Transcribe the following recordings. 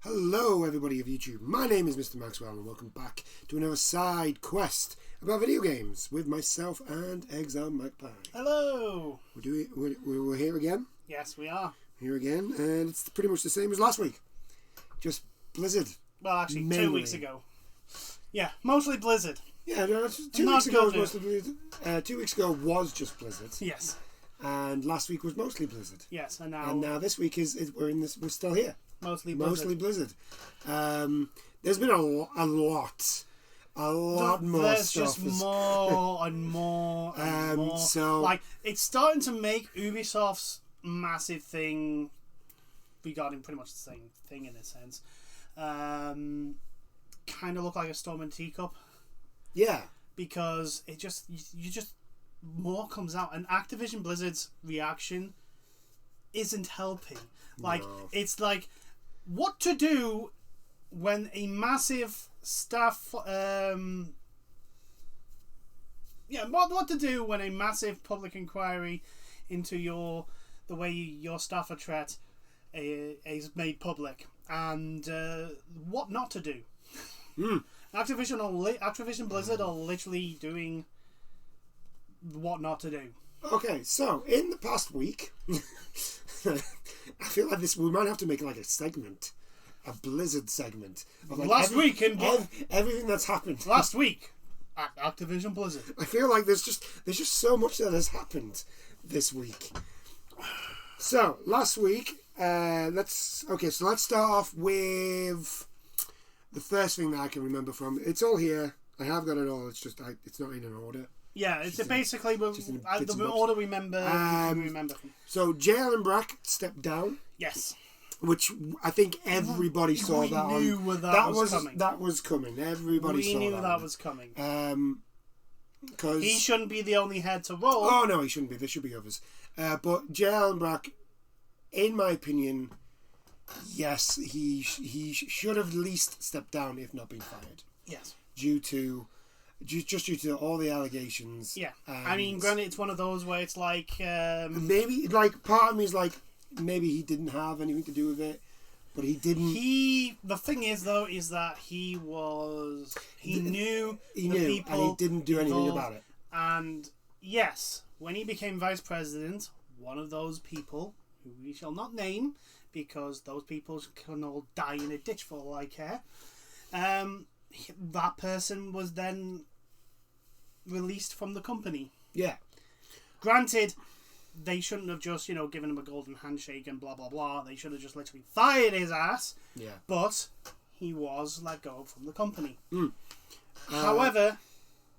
Hello everybody of YouTube, my name is Mr. Maxwell and welcome back to another side quest about video games with myself and Exile Magpie. Hello! We're here again? Yes, we are. Here again, and it's pretty much the same as last week. Just Blizzard. Well, actually, mainly. 2 weeks ago. Yeah, mostly Blizzard. Yeah, no, 2 weeks ago was mostly Blizzard. 2 weeks ago was just Blizzard. Yes. And last week was mostly Blizzard. Yes, and now this week we're still here. Mostly Blizzard. There's been a lot more There's stuff. Just more and more and more. So, like, it's starting to make Ubisoft's massive thing regarding pretty much the same thing in a sense. Kind of look like a storm in a teacup. Yeah. Because you just more comes out, and Activision Blizzard's reaction isn't helping. Like, no. It's like what to do when a massive staff what to do when a massive public inquiry into the way your staff are treated is made public, and what not to do. Activision Blizzard are literally doing what not to do. Okay, so in the past week, I feel like we might have to make like a segment, a Blizzard segment of like everything that's happened. Last week at Activision Blizzard. I feel like there's just so much that has happened this week. So last week, let's start off with the first thing that I can remember from. It's all here. I have got it all. It's just it's not in an order. Yeah, it's basically the order we remember. So Jalen Brack stepped down. Yes. Which I think everybody saw that. We knew that was coming. That was coming. Everybody saw that. We knew that was coming. Because he shouldn't be the only head to roll. Oh no, he shouldn't be. There should be others. But Jalen Brack, in my opinion, yes, he should have at least stepped down, if not been fired. Yes. Due to all the allegations. Yeah. I mean, granted, it's one of those where it's like maybe like part of me is like maybe he didn't have anything to do with it, but he didn't. The thing is though is that he knew the people and he didn't do anything about it. And yes, when he became vice president, one of those people who we shall not name because those people can all die in a ditch for all I care. That person was then released from the company. Yeah. Granted, they shouldn't have just, given him a golden handshake and blah, blah, blah. They should have just literally fired his ass. Yeah. But he was let go from the company. However,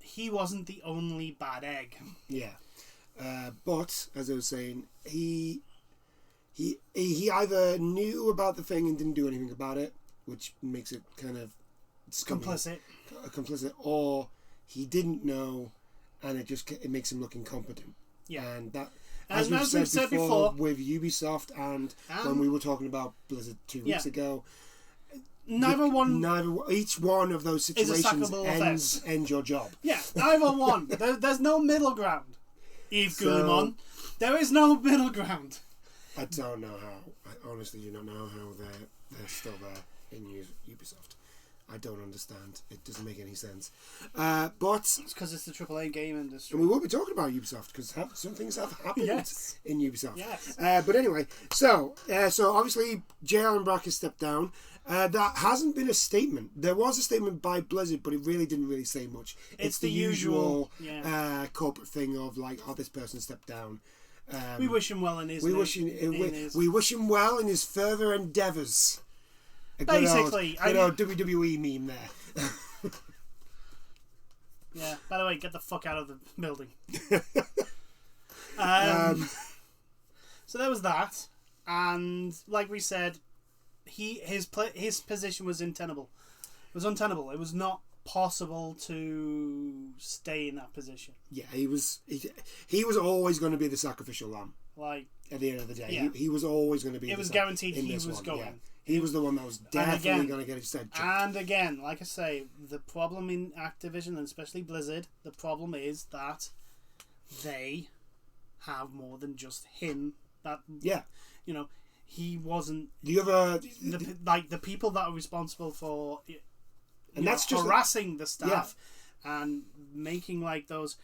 he wasn't the only bad egg. Yeah. But, as I was saying, he either knew about the thing and didn't do anything about it, which makes it kind of complicit, or he didn't know, and it makes him look incompetent. Yeah, and that, as we've said before, with Ubisoft and when we were talking about Blizzard 2 weeks ago, each one of those situations ends your job. Yeah, neither one. There's no middle ground. Eve Guillemon, there is no middle ground. I don't know how. I honestly do not know how they're still there in Ubisoft. I don't understand. It doesn't make any sense. But it's because it's the AAA game industry. And we will be talking about Ubisoft because some things have happened in Ubisoft. Yes. But anyway, so obviously Jalen Brack has stepped down. That hasn't been a statement. There was a statement by Blizzard, but it really didn't really say much. It's the usual corporate thing of like, oh, this person stepped down. We wish him well in his. We wish him well in his further endeavours. Basically, good old WWE meme there. Yeah. By the way, get the fuck out of the building. So there was that, and like we said, his position was untenable. It was untenable. It was not possible to stay in that position. Yeah, he was always going to be the sacrificial lamb. Like, at the end of the day, he was always going to be. It was guaranteed he was going. Yeah. He was the one that was definitely going to get his head chopped. And again, like I say, the problem in Activision, and especially Blizzard, the problem is that they have more than just him. That he wasn't the other the people that are responsible for that's just harassing the staff and making like those,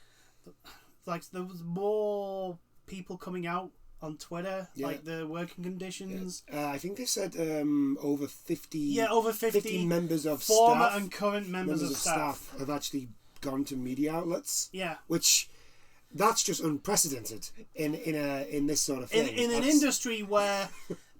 like there was more people coming out on Twitter, like the working conditions. I think they said over 50. Yeah, over 50 members of former staff, and current members of staff have actually gone to media outlets. Yeah, which that's just unprecedented in this sort of thing. In an industry where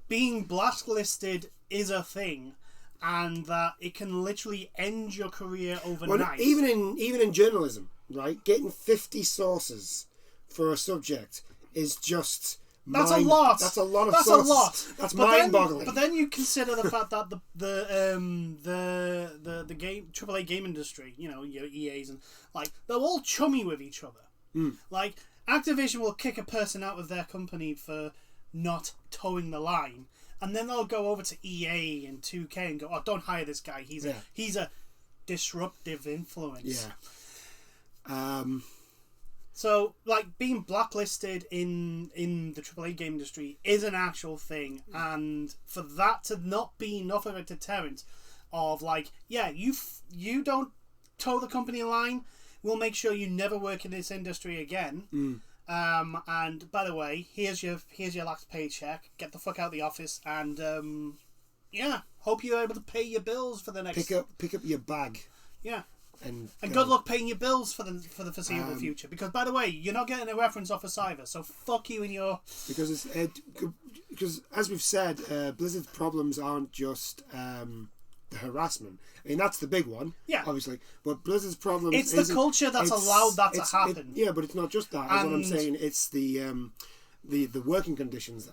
being blacklisted is a thing, and that it can literally end your career overnight. Well, even in journalism, right? Getting 50 sources for a subject is just. That's a lot. That's a lot of sources. That's a lot. That's mind-boggling. But then you consider the fact that the AAA game industry, your EAs and they're all chummy with each other. Like Activision will kick a person out of their company for not towing the line, and then they'll go over to EA and 2K and go, "Oh, don't hire this guy. He's a disruptive influence." Yeah. So, being blacklisted in the AAA game industry is an actual thing, and for that to not be enough of a deterrent of, you don't toe the company line, we'll make sure you never work in this industry again. And by the way, here's your last paycheck. Get the fuck out of the office, and hope you're able to pay your bills for the next. Pick up your bag. Yeah. And good luck paying your bills for the foreseeable future. Because, by the way, you're not getting a reference off of Cyber, so fuck you and your... Because as we've said, Blizzard's problems aren't just the harassment. I mean, that's the big one, obviously. But Blizzard's problems... It's the culture that's allowed that to happen. But it's not just that. That's what I'm saying. It's the working conditions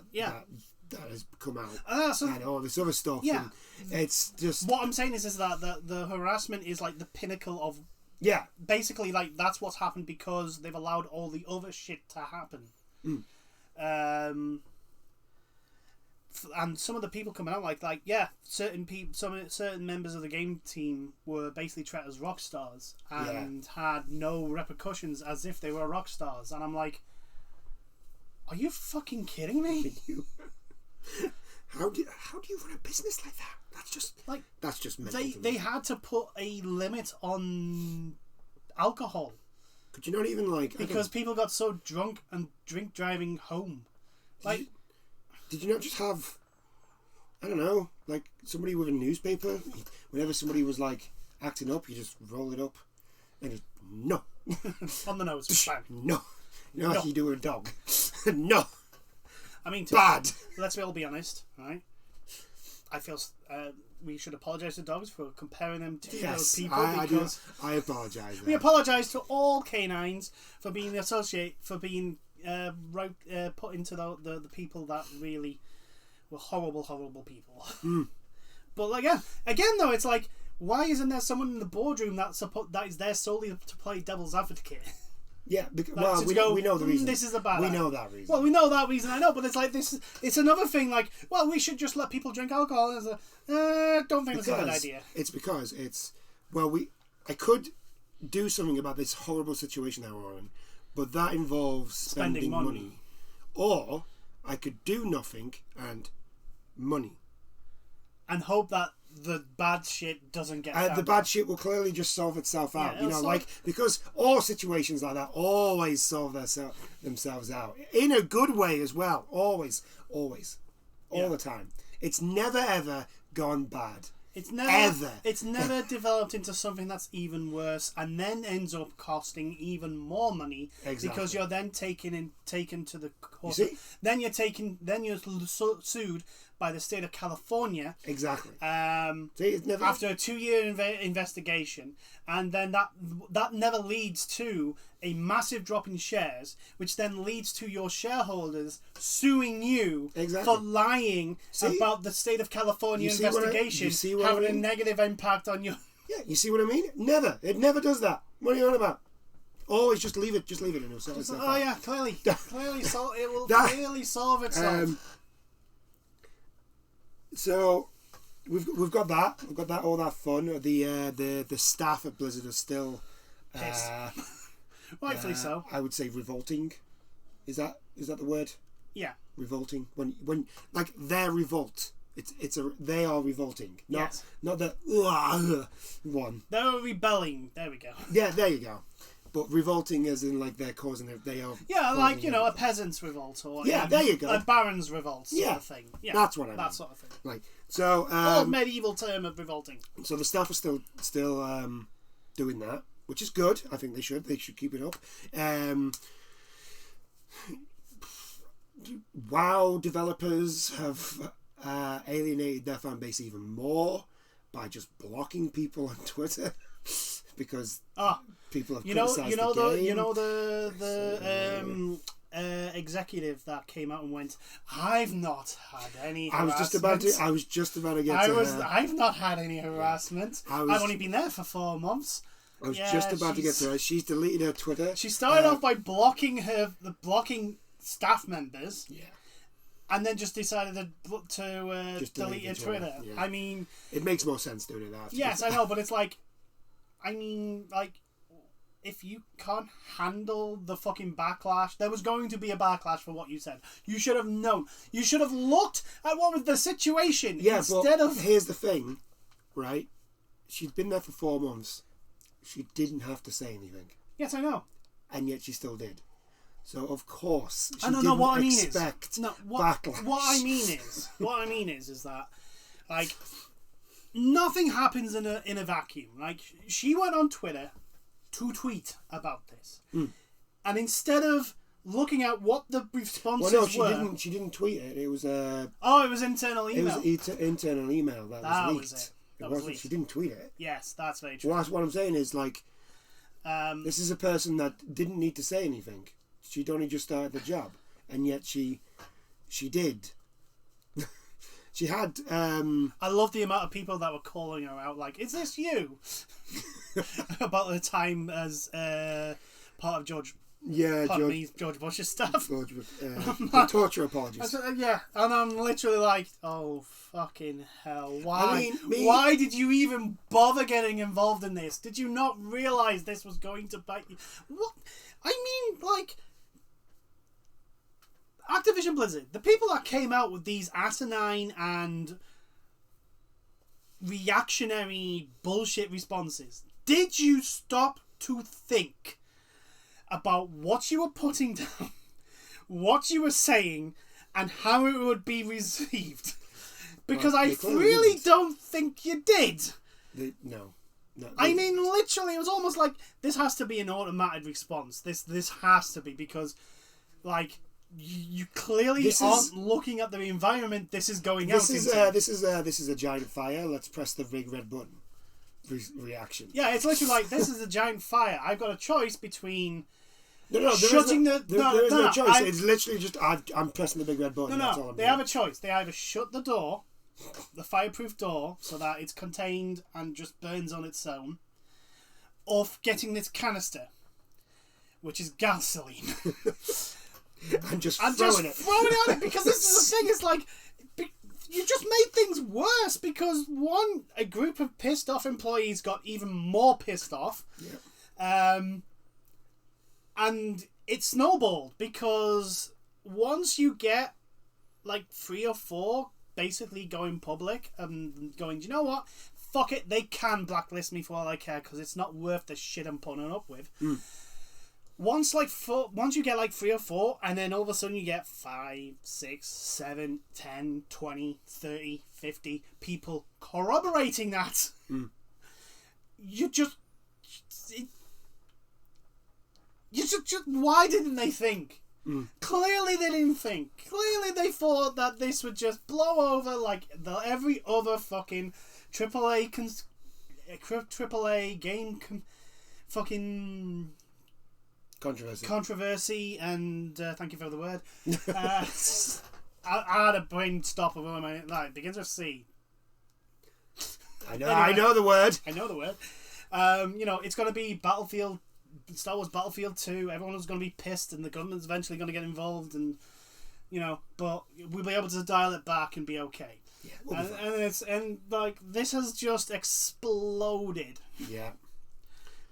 that has come out and all this other stuff. And it's just what I'm saying is that the harassment is the pinnacle of basically that's what's happened because they've allowed all the other shit to happen. And some of the people coming out certain members of the game team were basically treated as rock stars and had no repercussions as if they were rock stars, and I'm like, are you fucking kidding me? How do you run a business like that? That's just mental. They had to put a limit on alcohol. Could you not even because people got so drunk and drink driving home? Did you not just have, I don't know, somebody with a newspaper? Whenever somebody was acting up, you just roll it up and just no on the nose. Bang. No. You do with a dog. No. I mean, bad. Let's all be honest, right? I feel we should apologise to dogs for comparing them to those people. I apologise. We apologise to all canines for being put into the people that really were horrible people. But again though, it's why isn't there someone in the boardroom that is there solely to play devil's advocate? Yeah, because, we know the reason. This is a bad. We know that reason. Well, we know that reason. I know, but it's this. It's another thing. We should just let people drink alcohol. Don't think that's a good idea. It's because I could do something about this horrible situation that we're in, but that involves spending money, or I could do nothing and money, and hope that the bad shit doesn't get the bad shit will clearly just solve itself out. Because all situations like that always solve themselves out in a good way as well. Always all the time. It's never ever gone bad. It's never developed into something that's even worse and then ends up costing even more money because you're then taken to the court. Then you're sued by the state of California. Exactly. After a 2-year investigation, and then that never leads to a massive drop in shares, which then leads to your shareholders suing you for lying about the state of California investigation having a negative impact on you. Yeah, you see what I mean? It never does that. What are you on about? Always just leave it, and it'll solve itself out. Yeah, clearly it will clearly solve itself. So we've got that. We've got that. All that fun. The staff at Blizzard are still rightfully so. I would say revolting. Is that the word? Yeah. Revolting. When like their revolt. They are revolting. Not the one. They're rebelling. There we go. Yeah, there you go. But revolting as in like they're causing it. They are. Yeah, like a peasant's revolt or there you go. A baron's revolt sort of thing. Yeah, that's what I mean. That sort of thing. Like so. Old medieval term of revolting. So the staff are still doing that, which is good. I think they should. They should keep it up. WoW developers have alienated their fan base even more by just blocking people on Twitter because people have criticized the game. Executive that came out and went, I've not had any I harassment. I was just about to get to her. I've not had any harassment. I've only been there for 4 months. I was just about to get to her. She's deleted her Twitter. She started off by blocking staff members. Yeah. And then just decided to delete her Twitter. Yeah. I mean... It makes more sense doing it that. Yes, I know, but it's like... I mean, like... If you can't handle the fucking backlash... There was going to be a backlash for what you said. You should have known. You should have looked at what was the situation instead of... Here's the thing, right? She'd been there for 4 months. She didn't have to say anything. Yes, I know. And yet she still did. So of course she what expect backlash. What I mean is that like nothing happens in a vacuum. Like she went on Twitter to tweet about this, and instead of looking at what the responses were, she didn't tweet it. It was it was internal email. It was internal email that was leaked. That was leaked. She didn't tweet it. Yes, that's very true. Well, what I'm saying is like, this is a person that didn't need to say anything. She'd only just started the job, and yet she did. She had. I love the amount of people that were calling her out, like, "Is this you?" About the time as part of George Bush's stuff. The torture apologies. Yeah, and I'm literally like, "Oh fucking hell! Why? Why did you even bother getting involved in this? Did you not realize this was going to bite you? What? I mean, like." Activision Blizzard, the people that came out with these asinine and reactionary bullshit responses, did you stop to think about what you were putting down, what you were saying, and how it would be received? Because I really don't think you did. No. I mean, literally, it was almost like this has to be an automatic response. This has to be because, like... You clearly aren't looking at the environment this is going out into. This is a giant fire. Let's press the big red button. Reaction. Yeah, it's literally like, this is a giant fire. I've got a choice between shutting there is no choice. It's literally just I'm pressing the big red button. No, they have a choice. They either shut the door, the fireproof door, so that it's contained and just burns on its own, or getting this canister, which is gasoline. I'm just throwing it at it because this is the thing. It's like you just made things worse because a group of pissed off employees got even more pissed off, and it snowballed because once you get like 3 or 4 basically going public and going, do you know what? Fuck it, they can blacklist me for all I care because it's not worth the shit I'm putting up with. Once you get like 3 or 4, and then all of a sudden you get 5, 6, 7, 10, 20, 30, 50 people corroborating that. You just why didn't they think? Clearly they didn't think. Clearly they thought that this would just blow over like every other fucking AAA game fucking controversy, and thank you for the word. I had a brain stop of my like begins with C. I know the word. It's going to be Star Wars Battlefield 2. Everyone was going to be pissed, and the government's eventually going to get involved, and but we'll be able to dial it back and be okay. Yeah, we'll and this has just exploded. Yeah.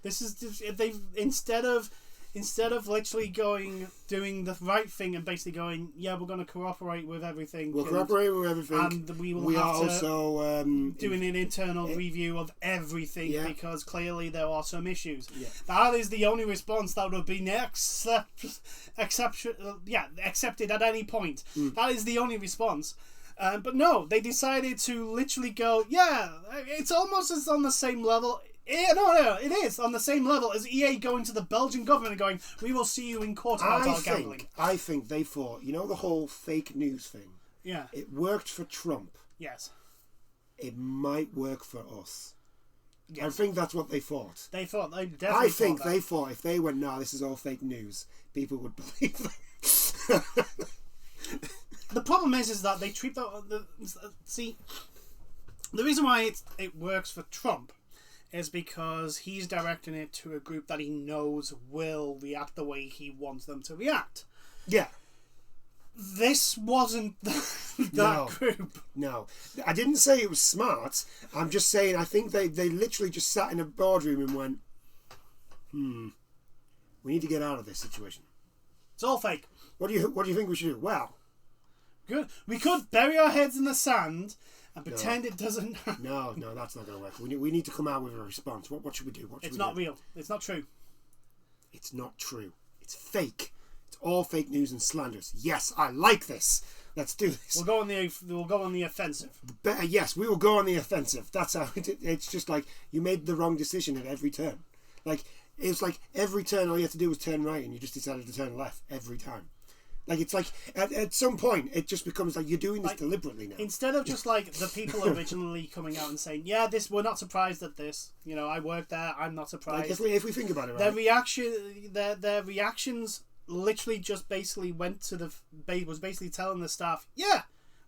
This is just, they've instead of instead of literally doing the right thing and basically going, yeah, we're going to cooperate with everything. We'll cooperate with everything. And we are also doing an internal review of everything because clearly there are some issues. Yeah. That is the only response that would have been accepted at any point. That is the only response. But no, they decided to literally go, it's almost as on the same level. No, it is on the same level as EA going to the Belgian government and going, we will see you in court about our gambling. I think they thought, the whole fake news thing. Yeah. It worked for Trump. Yes. It might work for us. Yes. I think that's what they thought. They definitely they thought if they went, no, this is all fake news, people would believe them. The problem is that they treat see, the reason why it works for Trump is because he's directing it to a group that he knows will react the way he wants them to react. Yeah. This wasn't that group. No. I didn't say it was smart. I'm just saying I think they literally just sat in a boardroom and went, we need to get out of this situation. It's all fake. What do you think we should do? Well, good. We could bury our heads in the sand and pretend it doesn't. No, that's not going to work. We need to come out with a response. What should we do? It's not real. It's not true. It's not true. It's fake. It's all fake news and slanders. Yes, I like this. Let's do this. We'll go on the offensive. Yes, we will go on the offensive. That's how it's just like you made the wrong decision at every turn. It's like every turn all you have to do was turn right and you just decided to turn left every time. It's like at some point it just becomes like you're doing this deliberately now. Instead of just like the people originally coming out and saying, we're not surprised at this. I worked there. I'm not surprised. If we think about it, right? Their reactions literally just basically was basically telling the staff,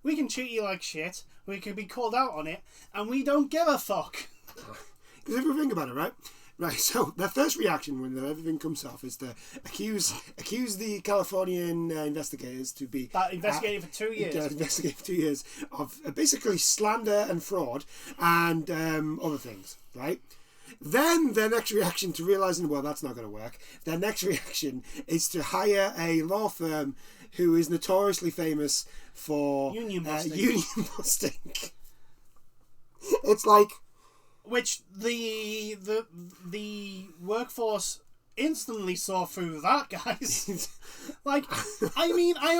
we can treat you like shit. We can be called out on it, and we don't give a fuck. Because if we think about it, right. Right, so their first reaction when everything comes off is to accuse the Californian investigators to be investigated for 2 years. Investigated for 2 years of basically slander and fraud and other things, right? Then their next reaction to realizing, well, that's not going to work. Their next reaction is to hire a law firm who is notoriously famous for union busting. It's like. Which the workforce instantly saw through that, guys. I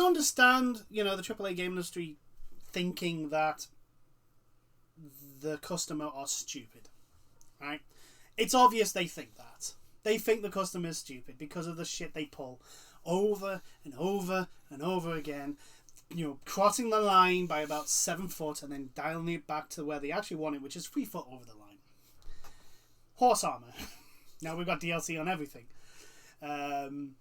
understand, the AAA game industry thinking that the customer are stupid, right? It's obvious they think that. They think the customer is stupid because of the shit they pull over and over and over again. Crossing the line by about 7 foot and then dialing it back to where they actually want it, which is 3 foot over the line. Horse armor. Now we've got DLC on everything. And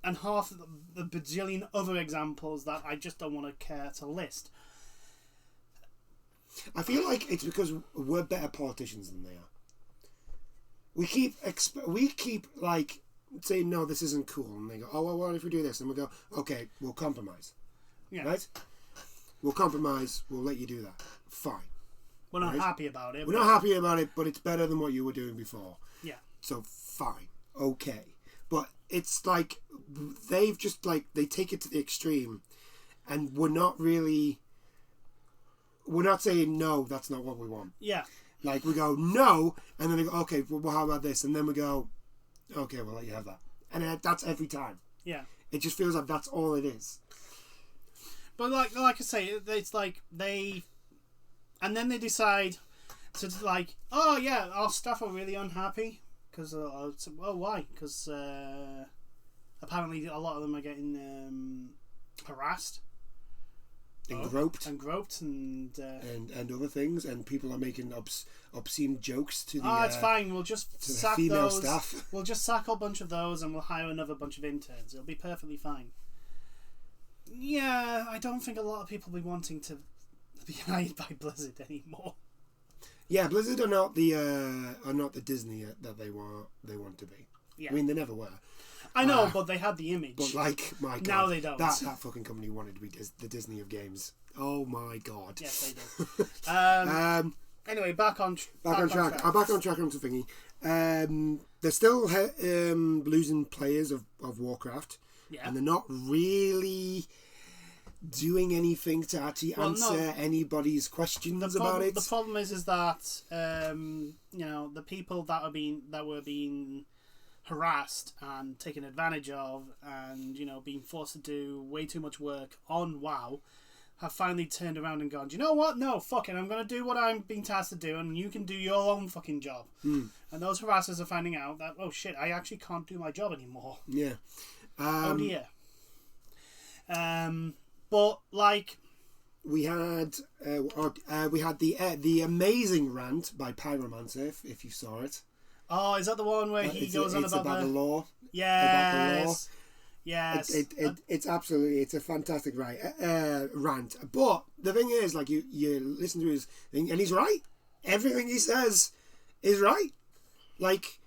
half the bajillion other examples that I just don't want to care to list. I feel like it's because we're better politicians than they are. We keep like saying, no, this isn't cool. And they go, oh, well, what if we do this? And we go, okay, we'll compromise. Yeah. Right? We'll compromise. We'll let you do that. Fine. We're not happy about it. We're not happy about it, but it's better than what you were doing before. Yeah. So, fine. Okay. But it's like, they've just like, they take it to the extreme. And we're not saying, no, that's not what we want. Yeah. Like, we go, no. And then they go, okay, well, how about this? And then we go, okay, we'll let you have that. And that's every time. Yeah. It just feels like that's all it is. But like I say, it's like they... And then they decide to like, oh yeah, our staff are really unhappy. Because, why? Because apparently a lot of them are getting harassed. And groped. And other things. And people are making obscene jokes to the it's fine. We'll just sack female those. Staff. We'll just sack a bunch of those and we'll hire another bunch of interns. It'll be perfectly fine. Yeah, I don't think a lot of people will be wanting to be hired by Blizzard anymore. Yeah, Blizzard are not the Disney that they want to be. Yeah. I mean, they never were. I know, but they had the image. But like, my God, now they don't. That fucking company wanted to be the Disney of games. Oh my God. Yes, they did. Anyway, back on track. Back on track on the thingy. they're still losing players of Warcraft, and they're not really doing anything to actually answer anybody's questions about it. The problem is that the people that were being harassed and taken advantage of, and being forced to do way too much work on WoW, have finally turned around and gone, do you know what? No, fuck it. I'm going to do what I'm being tasked to do, and you can do your own fucking job. And those harassers are finding out that, oh shit, I actually can't do my job anymore. Yeah. Oh dear. But like, we had the amazing rant by Pyromancer, if you saw it. Oh, is that the one where he goes on about the law? Yes. About the law. Yes. It's a fantastic rant. But the thing is, like, you listen to his thing, and he's right. Everything he says is right. Like,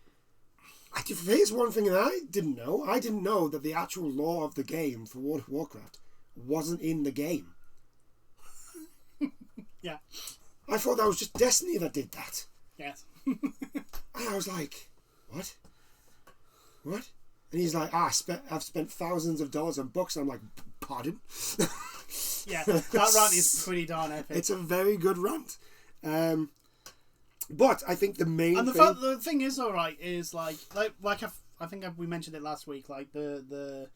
here's one thing that I didn't know. I didn't know that the actual law of the game for World of Warcraft wasn't in the game. Yeah. I thought that was just Destiny that did that. Yes. And I was like, what? And he's like, I've spent thousands of dollars on books. And I'm like, pardon? Yeah, that rant is pretty darn epic. It's a very good rant. But I think the main the thing is, alright, is like I think we mentioned it last week, like the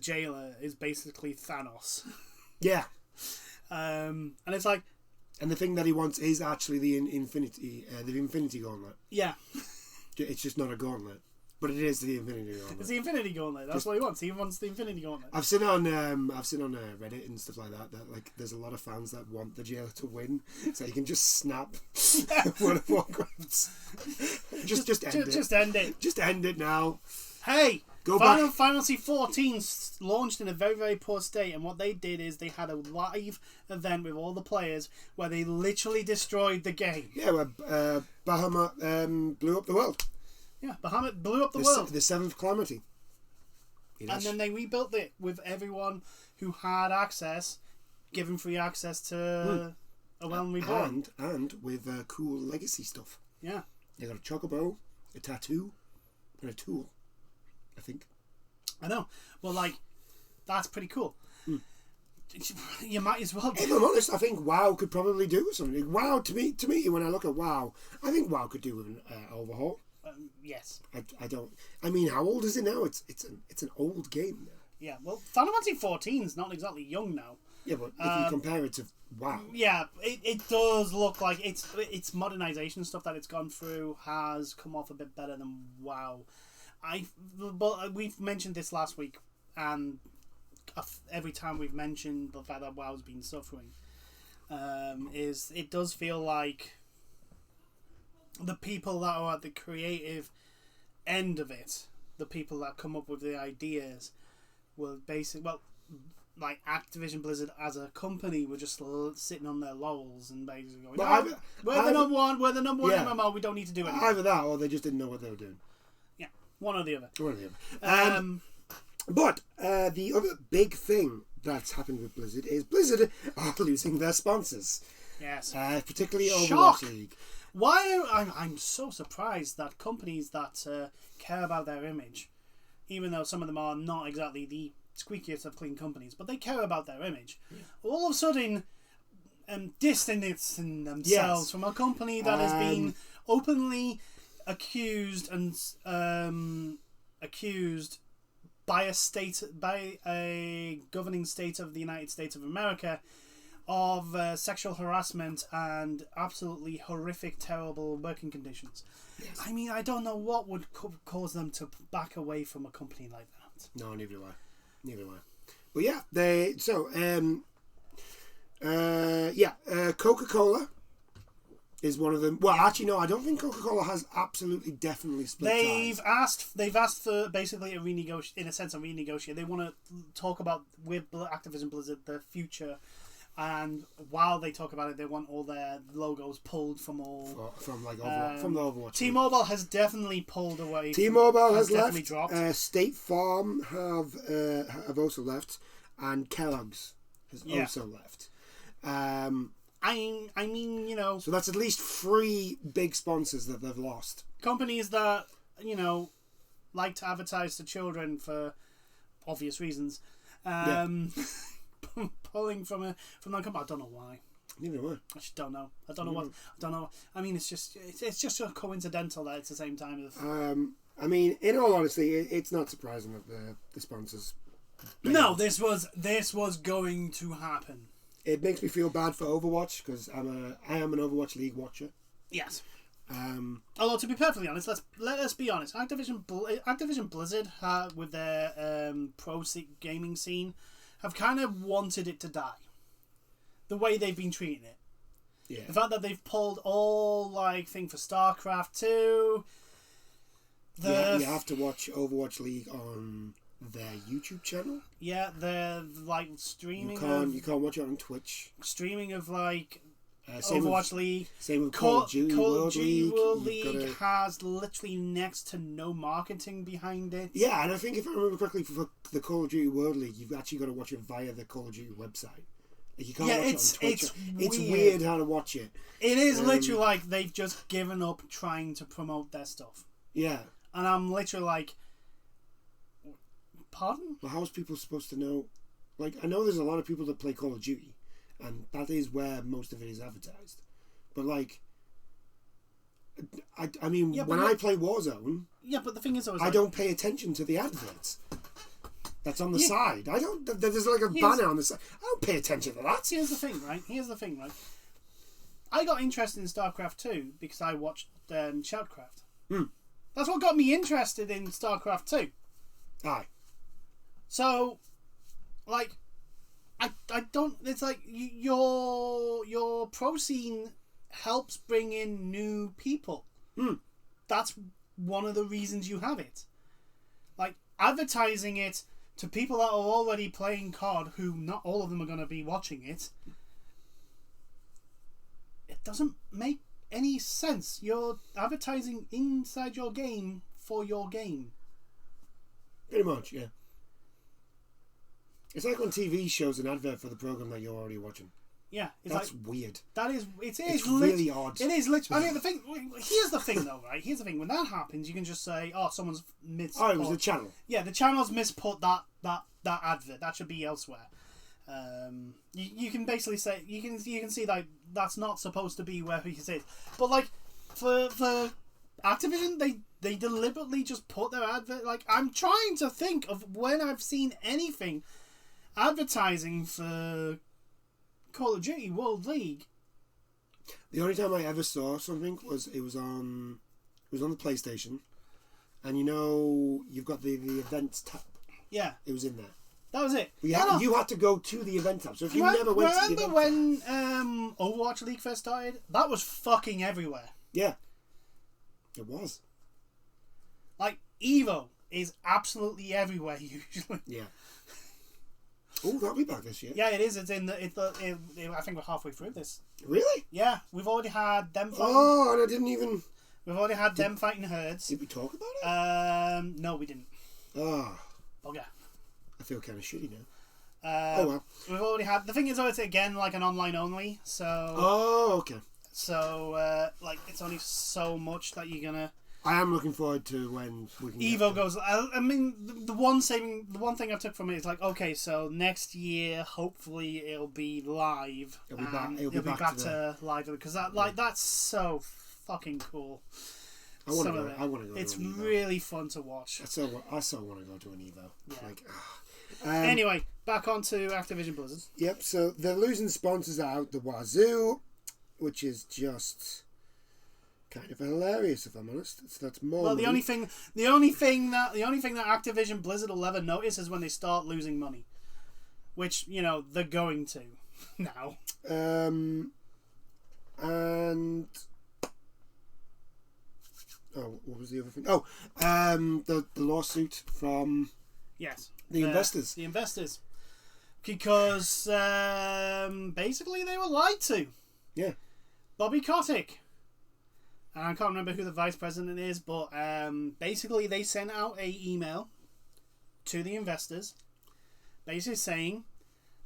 jailer is basically Thanos. Yeah. And it's like, and the thing that he wants is actually the Infinity Gauntlet. Yeah. It's just not a gauntlet, but it is the Infinity Gauntlet. It's the Infinity Gauntlet. That's what he wants. He wants the Infinity Gauntlet. I've seen on Reddit and stuff like that like there's a lot of fans that want the jailer to win, so you can just snap World of Warcraft. Just end it. Just end it. Just end it now. Hey. Final Fantasy 14 launched in a very, very poor state, and what they did is they had a live event with all the players where they literally destroyed the game. Yeah, where Bahamut blew up the world. Yeah, Bahamut blew up the world. The seventh calamity. And then they rebuilt it with everyone who had access, given free access to a Realm Reborn. And with cool legacy stuff. Yeah. They got a chocobo, a tattoo, and a tool. I think. I know. Well, like, that's pretty cool. You might as well do. If I'm honest, I think WoW could probably do something. WoW, to me, when I look at WoW, I think WoW could do with an overhaul. Yes. I don't. I mean, how old is it now? It's an old game now. Yeah. Well, Final Fantasy 14 is not exactly young now. Yeah, but if you compare it to WoW. Yeah, it does look like its modernization stuff that it's gone through has come off a bit better than WoW. But we've mentioned this last week, and every time we've mentioned the fact that WoW's been suffering, is it does feel like the people that are at the creative end of it, the people that come up with the ideas, will like Activision Blizzard as a company were just sitting on their laurels and basically going, we're the number one MMO, we don't need to do anything. Either that, or they just didn't know what they were doing. One or the other. But the other big thing that's happened with Blizzard is Blizzard are losing their sponsors. Yes. Particularly Shock. Overwatch League. I'm so surprised that companies that care about their image, even though some of them are not exactly the squeakiest of clean companies, but they care about their image, all of a sudden distancing themselves from a company that has been openly accused by a governing state of the United States of America of sexual harassment and absolutely horrific, terrible working conditions. Yes. I mean, I don't know what would cause them to back away from a company like that. No, neither do I. But yeah, Coca-Cola is one of them. Well, actually, no, I don't think Coca-Cola has absolutely definitely split ties. They've asked for basically a renegotiate. They want to talk about with Activision Blizzard the future, and while they talk about it, they want all their logos pulled from all from the Overwatch. T-Mobile has definitely pulled away. T-Mobile has left. Dropped. State Farm have also left, and Kellogg's has also left. I mean, So that's at least 3 big sponsors that they've lost. companies that, you know, like to advertise to children for obvious reasons, pulling from that company. I don't know why. Neither do I. I just don't know. I don't know what. I don't know. I mean, it's just so coincidental that it's the same time as. I mean, in all honesty, it's not surprising that the sponsors. No, this was going to happen. It makes me feel bad for Overwatch because I am an Overwatch League watcher. Yes. Although to be perfectly honest, let us be honest. Activision Blizzard, with their pro gaming scene, have kind of wanted it to die. The way they've been treating it. Yeah. The fact that they've pulled all thing for StarCraft 2. You have to watch Overwatch League on their YouTube channel. Yeah, they're streaming. You can't watch it on Twitch. Streaming of Overwatch League. Same with Call of Duty World League. World League has literally next to no marketing behind it. Yeah, and I think if I remember correctly, for the Call of Duty World League, you've actually got to watch it via the Call of Duty website. You can't watch it on Twitch. It's weird how to watch it. It is literally they've just given up trying to promote their stuff. Yeah. And I'm literally pardon? Well, how is people supposed to know? I know there's a lot of people that play Call of Duty, and that is where most of it is advertised. But I mean, when I play Warzone, but the thing is, I don't pay attention to the adverts. That's on the side. I don't. There's a banner on the side. I don't pay attention to that. Here's the thing, right? I got interested in StarCraft 2 because I watched Shoutcraft. That's what got me interested in StarCraft 2. Aye. So, I don't. It's your pro scene helps bring in new people. That's one of the reasons you have it. Advertising it to people that are already playing COD, who not all of them are going to be watching it. It doesn't make any sense. You're advertising inside your game for your game. Pretty much, yeah. It's like when TV shows an advert for the program that you're already watching. Yeah, that's weird. It's really odd. It is literally. I mean, here's the thing, though, right? Here's the thing. When that happens, you can just say, "Oh, someone's misput." Oh, it was the channel. Yeah, the channel's misput that advert. That should be elsewhere. You can basically say you can see that's not supposed to be where he says. But for Activision, they deliberately just put their advert. I'm trying to think of when I've seen anything advertising for Call of Duty World League. The only time I ever saw something was on the PlayStation, and you've got the events tab. Yeah, it was in there. That was it. You had to go to the event tab. So if you never went to the event when Overwatch League first started? That was fucking everywhere. Yeah, it was. Evo is absolutely everywhere usually. Yeah. Oh, that'll be back this year. Yeah, it is. It's in I think we're halfway through this. Really? Yeah, we've already had them fighting. Oh, and I didn't even. We've already had them fighting herds. Did we talk about it? No, we didn't. Oh. Okay. I feel kind of shitty now. Oh well. We've already had. The thing is, it's again an online only. So. Oh, okay. So, it's only so much that you're gonna. I am looking forward to when we can. Evo goes. I mean, the one thing I took from it is okay, so next year hopefully it'll be live. It'll be back. It'll be back to live because that's so fucking cool. I want to go. I want to go. It's to an Evo. really fun to watch. I so want to go to an Evo. Yeah. Anyway, back onto Activision Blizzard. Yep. So they're losing sponsors out the wazoo, which is just kind of hilarious, if I'm honest. That's more. Well, the only thing that Activision Blizzard will ever notice is when they start losing money, which they're going to now. And what was the other thing? Oh, the lawsuit from the investors. The investors, because basically they were lied to. Yeah. Bobby Kotick. And I can't remember who the vice president is, but basically they sent out a email to the investors, basically saying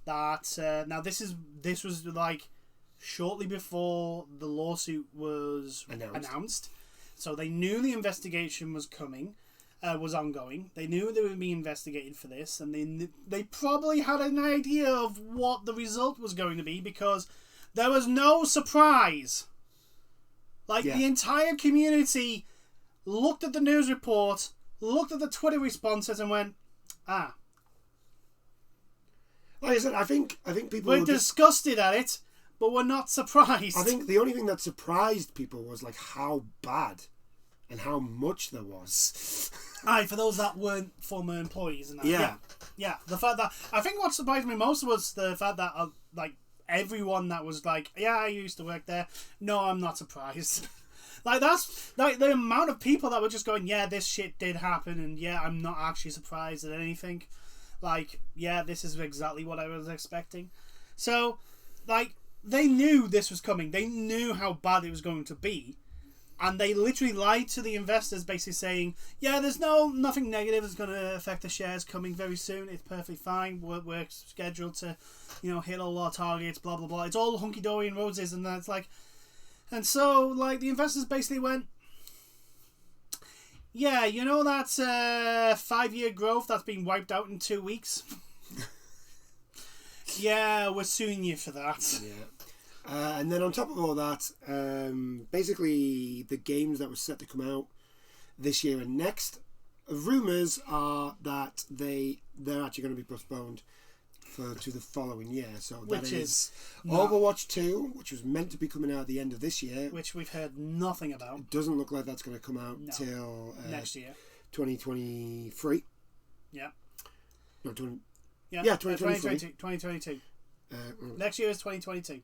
that now this was shortly before the lawsuit was announced. So they knew the investigation was coming, was ongoing. They knew they were being investigated for this, and they probably had an idea of what the result was going to be because there was no surprise. Like, the entire community looked at the news report, looked at the Twitter responses, and went, ah. Like I said, I think people We're disgusted at it, but we're not surprised. I think the only thing that surprised people was like how bad and how much there was. Aye, for those that weren't former employees and that. Yeah. Yeah. The fact that I think what surprised me most was the fact that like everyone that was like, yeah, I used to work there. No, I'm not surprised. Like, that's like the amount of people that were just going, yeah, this shit did happen, and yeah, I'm not actually surprised at anything. Like, yeah, this is exactly what I was expecting. So, like, they knew this was coming. They knew how bad it was going to be. And they literally lied to the investors, basically saying, yeah, there's nothing negative that's going to affect the shares coming very soon. It's perfectly fine. We're scheduled to, hit all our targets, blah, blah, blah. It's all hunky-dory and roses. And that's like... And so, like, the investors basically went, yeah, you know that 5-year growth that's been wiped out in 2 weeks? Yeah, we're suing you for that. Yeah. And then on top of all that, basically the games that were set to come out this year and next, rumours are that they're actually going to be postponed to the following year. So that is Overwatch 2, which was meant to be coming out at the end of this year, which we've heard nothing about. It doesn't look like that's going to come out till next year, 2023. Yeah. No, 2022. 2022. Next year is 2022.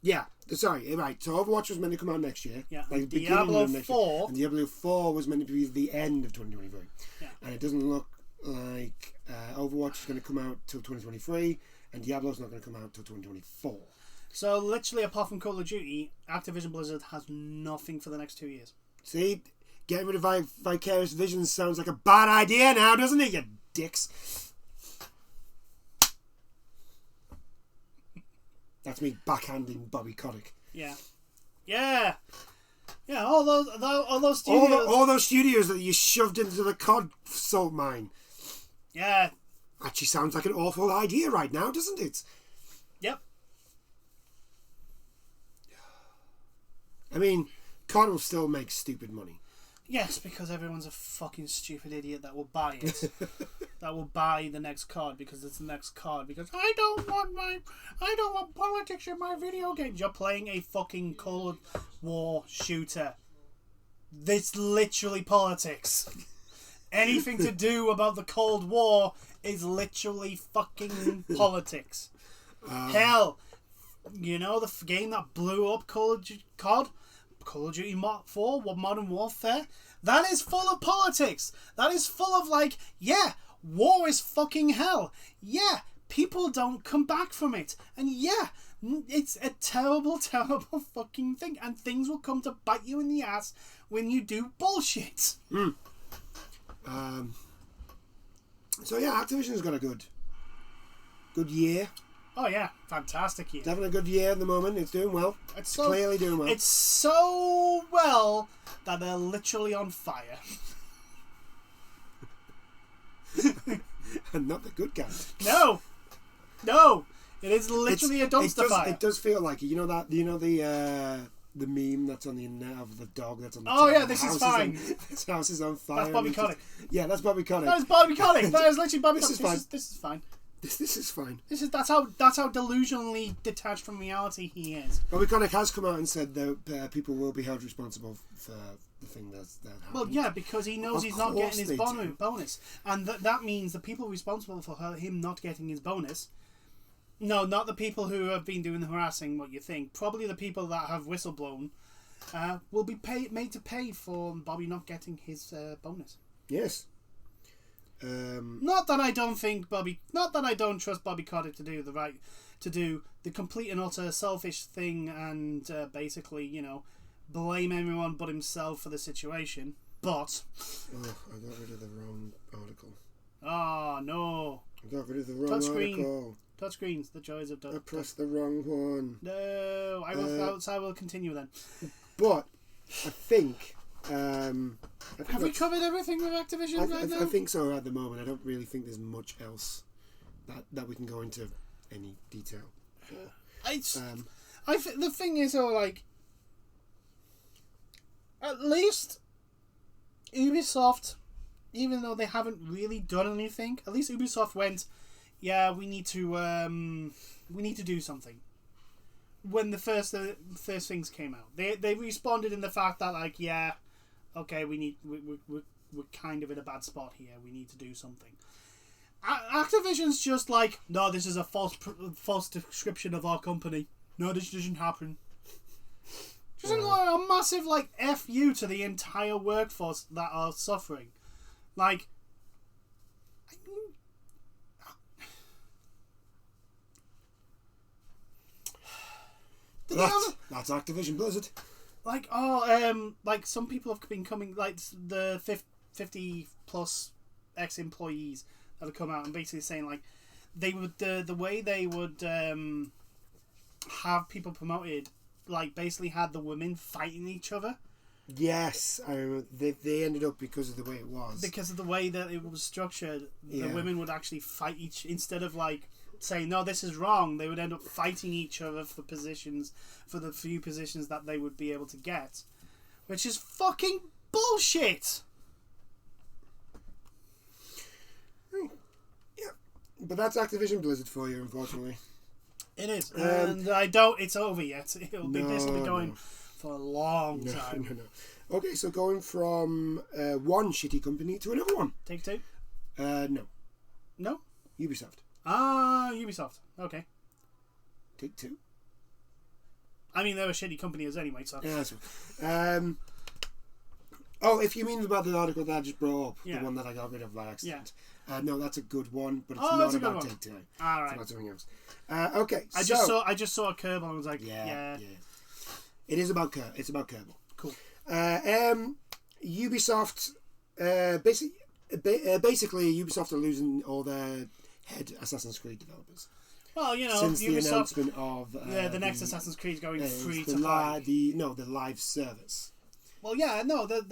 Yeah, sorry, right. So Overwatch was meant to come out next year. Yeah. Like Diablo 4. And Diablo 4 was meant to be the end of 2023. Yeah. And it doesn't look like Overwatch is going to come out till 2023, and Diablo's not going to come out till 2024. So literally, apart from Call of Duty, Activision Blizzard has nothing for the next 2 years. See, getting rid of Vicarious Visions sounds like a bad idea now, doesn't it, you dicks? That's me backhanding Bobby Kotick. Yeah. Yeah. Yeah, all those studios. All those studios that you shoved into the cod salt mine. Yeah. Actually sounds like an awful idea right now, doesn't it? Yep. I mean, COD will still make stupid money. Yes, because everyone's a fucking stupid idiot that will buy it. That will buy the next COD because it's the next COD. Because I don't want politics in my video games. You're playing a fucking Cold War shooter. It's literally politics. Anything to do about the Cold War is literally fucking politics. Hell, you know the game that blew up COD? Call of Duty 4, Modern Warfare? That is full of politics. That is full of like, yeah, war is fucking hell. Yeah, people don't come back from it. And yeah, it's a terrible, terrible fucking thing. And things will come to bite you in the ass when you do bullshit. So yeah, Activision's got a good year. Oh yeah, fantastic year. It's having a good year at the moment. It's doing well. It's clearly doing well. It's so well that they're literally on fire. And not the good kind. No, it is literally a dumpster fire. It does feel like it. You know the meme that's on the internet of the dog that's on the Oh yeah, this is fine. This house is on fire. That's Bobby Kotick. Yeah, that's Bobby Kotick. That is Bobby Kotick. That is literally Bobby Kotick. This is fine. This is fine. That's how delusionally detached from reality he is. Bobby Kotick has come out and said that people will be held responsible for the thing that happened. Well, yeah, because he knows he's not getting his bonus, and that means the people responsible for him not getting his bonus. No, not the people who have been doing the harassing. What you think? Probably the people that have whistleblown will be made to pay for Bobby not getting his bonus. Yes. Not that I don't trust Bobby Kotick to do the complete and utter selfish thing and basically, blame everyone but himself for the situation. But I got rid of the wrong article. Oh no! I got rid of the wrong article. Touchscreens, the joys of touch. I pressed the wrong one. No, I will continue then. But I think Have we covered everything with Activision right now? I think so at the moment. I don't really think there's much else that we can go into any detail. The thing is, though, like, at least Ubisoft, even though they haven't really done anything, at least Ubisoft went, yeah, we need to do something. When the first things came out, they responded in the fact that, like, yeah, okay, we're kind of in a bad spot here. We need to do something. Activision's just like, no, this is a false description of our company. No, this doesn't happen. Just a massive, like, F you to the entire workforce that are suffering. Like, that's Activision Blizzard. Like, like, some people have been coming, like, the 50 plus ex-employees that have come out and basically saying, like, they would, the way they would have people promoted, like, basically had the women fighting each other. Yes, I remember. They ended up, because of the way it was. Because of the way that it was structured, the women would actually fight instead of, like, saying, no, this is wrong, they would end up fighting each other for the few positions that they would be able to get. Which is fucking bullshit! Yeah, but that's Activision Blizzard for you, unfortunately. It is, and it's over yet. This will be going for a long time. No. Okay, so going from one shitty company to another one. Take-Two? No. No? Ubisoft. Ubisoft. Okay. Take-Two. I mean, they're a shitty company as anyway, so... Yeah, that's right. If you mean about the article that I just brought up, the one that I got rid of by accident. Yeah. No, that's a good one, but it's not about Take-Two. All right. It's about something else. Okay, I just saw a Kerbal and I was like, yeah. It is about Kerbal. It's about Kerbal. Cool. Ubisoft, basically, Ubisoft are losing all their head Assassin's Creed developers. Well, you know, since Ubisoft, the announcement of the next Assassin's Creed is going free to play. The live service. Well, yeah, no, the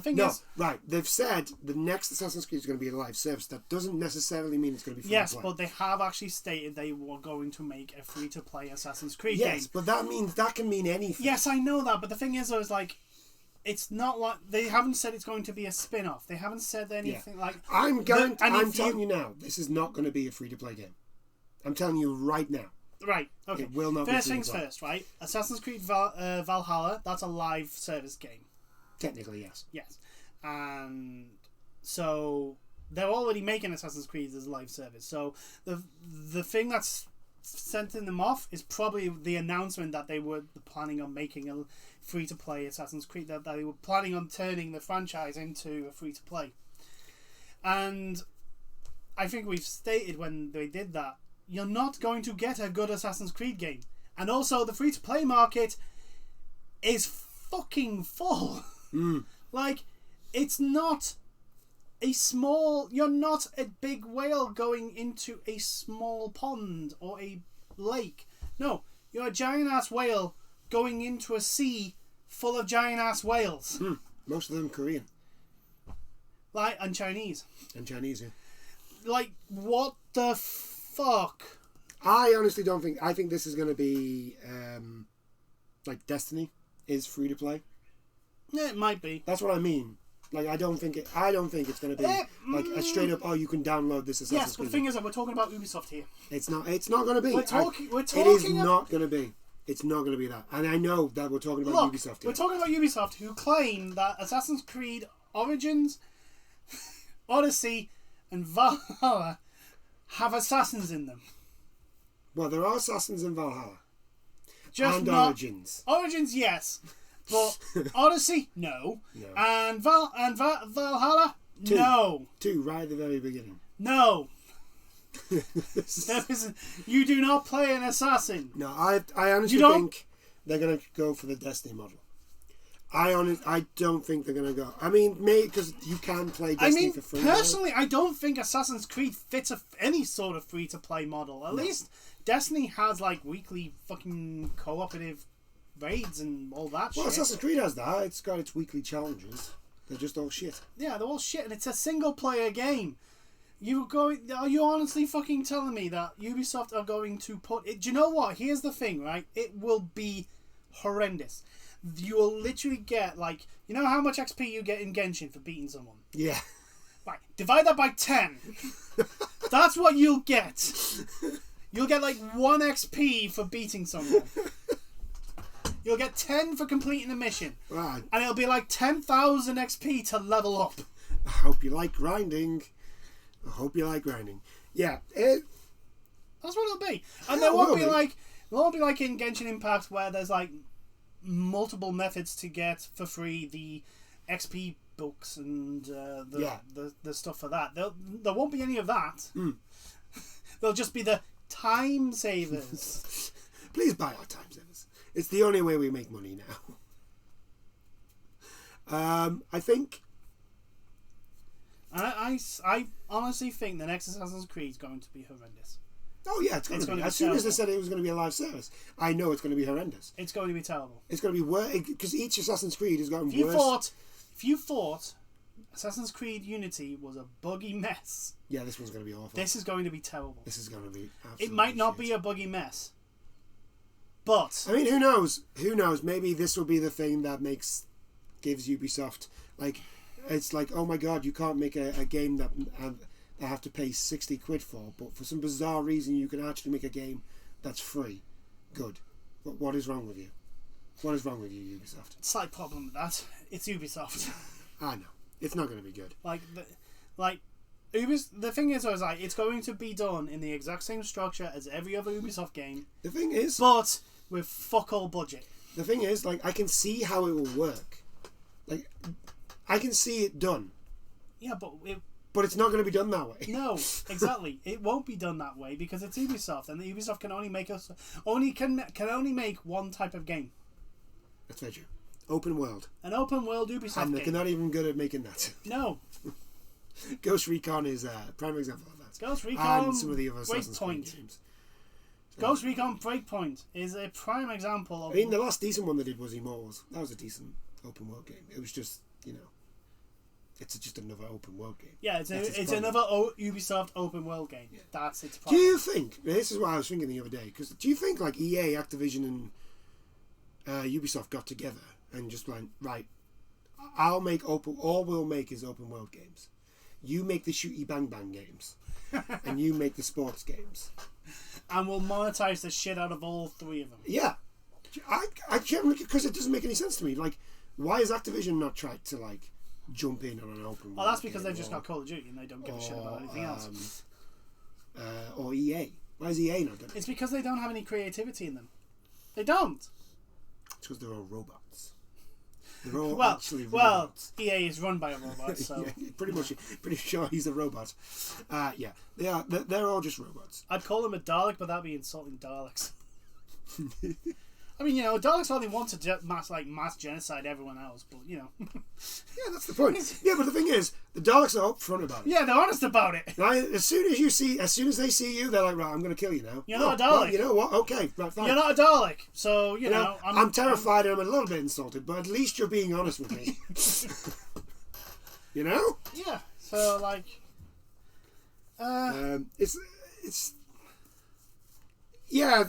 thing is... Right, they've said the next Assassin's Creed is going to be a live service. That doesn't necessarily mean it's going to be free to play. Yes, but they have actually stated they were going to make a free-to-play Assassin's Creed game. Yes, but that can mean anything. Yes, I know that, but the thing is, though, is like... It's not like... They haven't said it's going to be a spin-off. They haven't said anything like... I'm telling you now, this is not going to be a free-to-play game. I'm telling you right now. Right, okay. It will not First be things first, right? Assassin's Creed Valhalla, that's a live service game. Technically, yes. Yes. And so they're already making Assassin's Creed as a live service. So the thing that's sending them off is probably the announcement that they were planning on making a free-to-play Assassin's Creed, that they were planning on turning the franchise into a free-to-play. And I think we've stated when they did that, you're not going to get a good Assassin's Creed game. And also, the free-to-play market is fucking full. Like, it's not a small... You're not a big whale going into a small pond or a lake. No, you're a giant-ass whale going into a sea full of giant-ass whales. Most of them Korean. Like, and Chinese. And Chinese, yeah. Like, what the fuck? I honestly don't think... I think this is going to be... like, Destiny is free-to-play. Yeah, it might be. That's what I mean. Like, I don't think it's going to be like a straight up. Oh, you can download this Assassin's Creed. Yes, but the thing is that we're talking about Ubisoft here. It's not going to be. We're talking. It is not going to be. It's not going to be that. And I know that we're talking about Ubisoft here. We're talking about Ubisoft, who claim that Assassin's Creed Origins, Odyssey, and Valhalla have assassins in them. Well, there are assassins in Valhalla. Just and Origins. Origins, yes. But Odyssey, no. And Valhalla, no. 2, right at the very beginning. No. You do not play an assassin. No, I honestly think they're going to go for the Destiny model. I don't think they're going to go. I mean, maybe because you can play Destiny for free. Personally, I don't think Assassin's Creed fits any sort of free-to-play model. At least Destiny has, like, weekly fucking cooperative raids and all that Well, shit. Assassin's Creed has that. It's got its weekly challenges. They're just all shit. Yeah, they're all shit, and it's a single player game. Are you honestly fucking telling me that Ubisoft are going to put it? Do you know what? Here's the thing, right? It will be horrendous. You will literally get, like, you know how much XP you get in Genshin for beating someone? Yeah. Right, divide that by 10. That's what you'll get. You'll get like 1 XP for beating someone. You'll get 10 for completing a mission. Right. And it'll be like 10,000 XP to level up. I hope you like grinding. Yeah. That's what it'll be. And Yeah, there won't be will be. like there won't be like in Genshin Impact where there's like multiple methods to get for free the XP books and the stuff for that. There won't be any of that. There'll just be the time savers. Please buy our time savers. It's the only way we make money now. I think. I honestly think the next Assassin's Creed is going to be horrendous. Oh yeah, it's going to be. As soon as they said it was going to be a live service, I know it's going to be horrendous. It's going to be terrible. It's going to be worse because each Assassin's Creed has gotten worse. If you thought Assassin's Creed Unity was a buggy mess, yeah, this one's going to be awful. this is going to be terrible. This is going to be absolutely It might not shit. be a buggy mess, but I mean, who knows? Who knows? Maybe this will be the thing that gives Ubisoft like. It's like, oh my god, you can't make a game that I have to pay 60 quid for, but for some bizarre reason you can actually make a game that's free. Good. But what is wrong with you? What is wrong with you, Ubisoft? slight problem with that. It's Ubisoft. I know. It's not going to be good. The thing is, I was like, it's going to be done in the exact same structure as every other Ubisoft game, The thing is, but with fuck all budget. like, I can see how it will work. Like, I can see it done. Yeah, But it's not going to be done that way. no, exactly. It won't be done that way because it's Ubisoft, and the Ubisoft can only make one type of game. That's very true. Open world. An open world Ubisoft And game. they're not even good at making that. No. Ghost Recon is a prime example of that. Ghost Recon and some of the other Assassin's Creed Breakpoint. games. Ghost Recon Breakpoint is a prime example of... I mean, the last decent one they did was Immortals. That was a decent open world game. It was just, it's just another open world game. Yeah, it's problem. another Ubisoft open world game. Yeah. That's its Do problem. you think, this is what I was thinking the other day, because do you think like EA, Activision and Ubisoft got together and just went, right, all we'll make is open world games. You make the shooty bang bang games. And you make the sports games. And we'll monetize the shit out of all three of them. Yeah. I can't, because it doesn't make any sense to me. Like, why has Activision not tried to, like, jump in on an open world Well, that's because game they've just got Call of Duty and they don't give a shit about anything else. Or EA. Why is EA not done it? It's because they don't have any creativity in them. They don't. It's because they're all robots. They're all actually robots. EA is run by a robot, so... Yeah, pretty sure he's a robot. Yeah, they are. They're all just robots. I'd call him a Dalek, but that'd be insulting Daleks. I mean, Daleks only want to mass genocide everyone else, but Yeah, that's the point. Yeah, but the thing is, the Daleks are upfront about it. Yeah, they're honest about it. Right? As soon as they see you, they're like, right, I'm going to kill you now. You're not a Dalek. Well, you know what? Okay, right, fine. You're not a Dalek, so I'm terrified and I'm a little bit insulted, but at least you're being honest with me. Yeah. So it's yeah.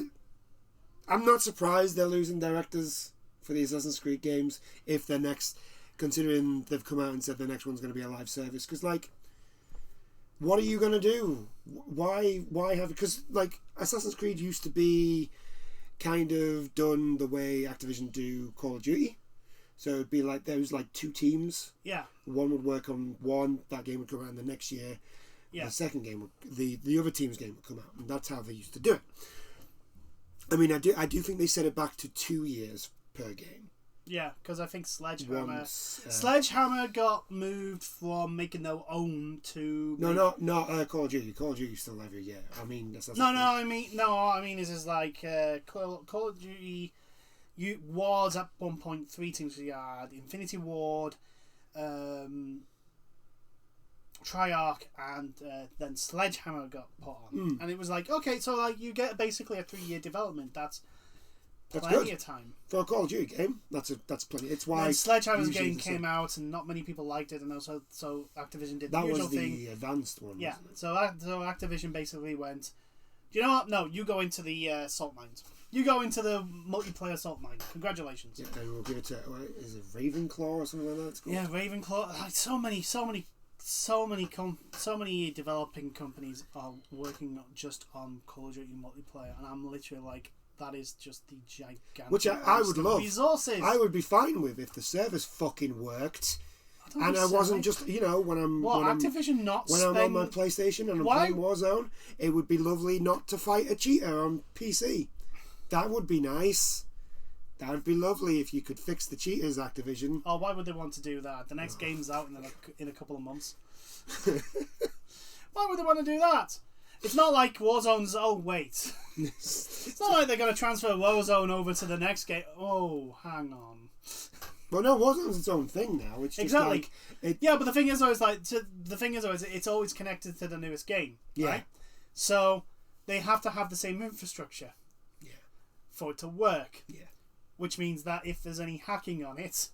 I'm not surprised they're losing directors for the Assassin's Creed games if they're next, considering they've come out and said the next one's going to be a live service. Because what are you going to do? Why have? Because Assassin's Creed used to be kind of done the way Activision do Call of Duty. So it'd be like there was two teams. Yeah. One would work on one. That game would come out in the next year. Yeah. The second game, the other team's game would come out, and that's how they used to do it. I mean, I do think they set it back to 2 years per game. Yeah, because I think Sledgehammer got moved from making their own to not Call of Duty. Call of Duty still every year. I mean, that's I mean, this is Call of Duty. Was at one point 3 teams. You had Infinity Ward, Triarch, and then Sledgehammer got put on, and it was okay, so you get basically a 3-year development. That's That's plenty good. of time. For a Call of Duty game, that's plenty. It's why when Sledgehammer's game came out and not many people liked it, and also so Activision did the usual thing. That was the advanced one. Yeah, wasn't it? so Activision basically went, do you know what? No, you go into the salt mines. You go into the multiplayer salt mine. Congratulations. Yeah, and we'll give it to is it Ravenclaw or something like that? It's called? Yeah, Ravenclaw. Like so many developing companies are working just on Call of Duty multiplayer, and I'm literally like, that is just the gigantic. Which I would love. Resources. I would be fine with if the service fucking worked. And I wasn't just, when I'm Activision I'm on my PlayStation and I'm playing Warzone, it would be lovely not to fight a cheater on PC. That would be nice. That would be lovely if you could fix the cheaters, Activision. Oh, why would they want to do that? The next game's out in a couple of months. Why would they want to do that? It's not like Warzone's. Oh wait, it's not like they're going to transfer Warzone over to the next game. Oh, hang on. Well, no, Warzone's its own thing now. It's just exactly. Like yeah, but the thing is always it's always connected to the newest game. Yeah. Right? So they have to have the same infrastructure. Yeah. For it to work. Yeah. Which means that if there's any hacking on it.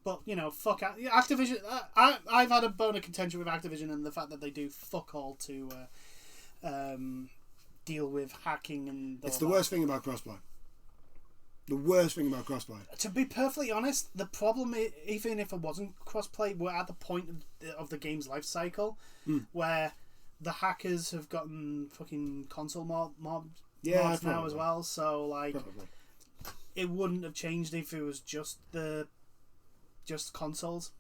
But, fuck Activision. I've had a bone of contention with Activision and the fact that they do fuck all to deal with hacking and. It's the worst thing about crossplay. The worst thing about crossplay. To be perfectly honest, the problem, even if it wasn't crossplay, we're at the point of the game's life cycle where the hackers have gotten fucking console mods now as well. So, like, probably. It wouldn't have changed if it was just consoles.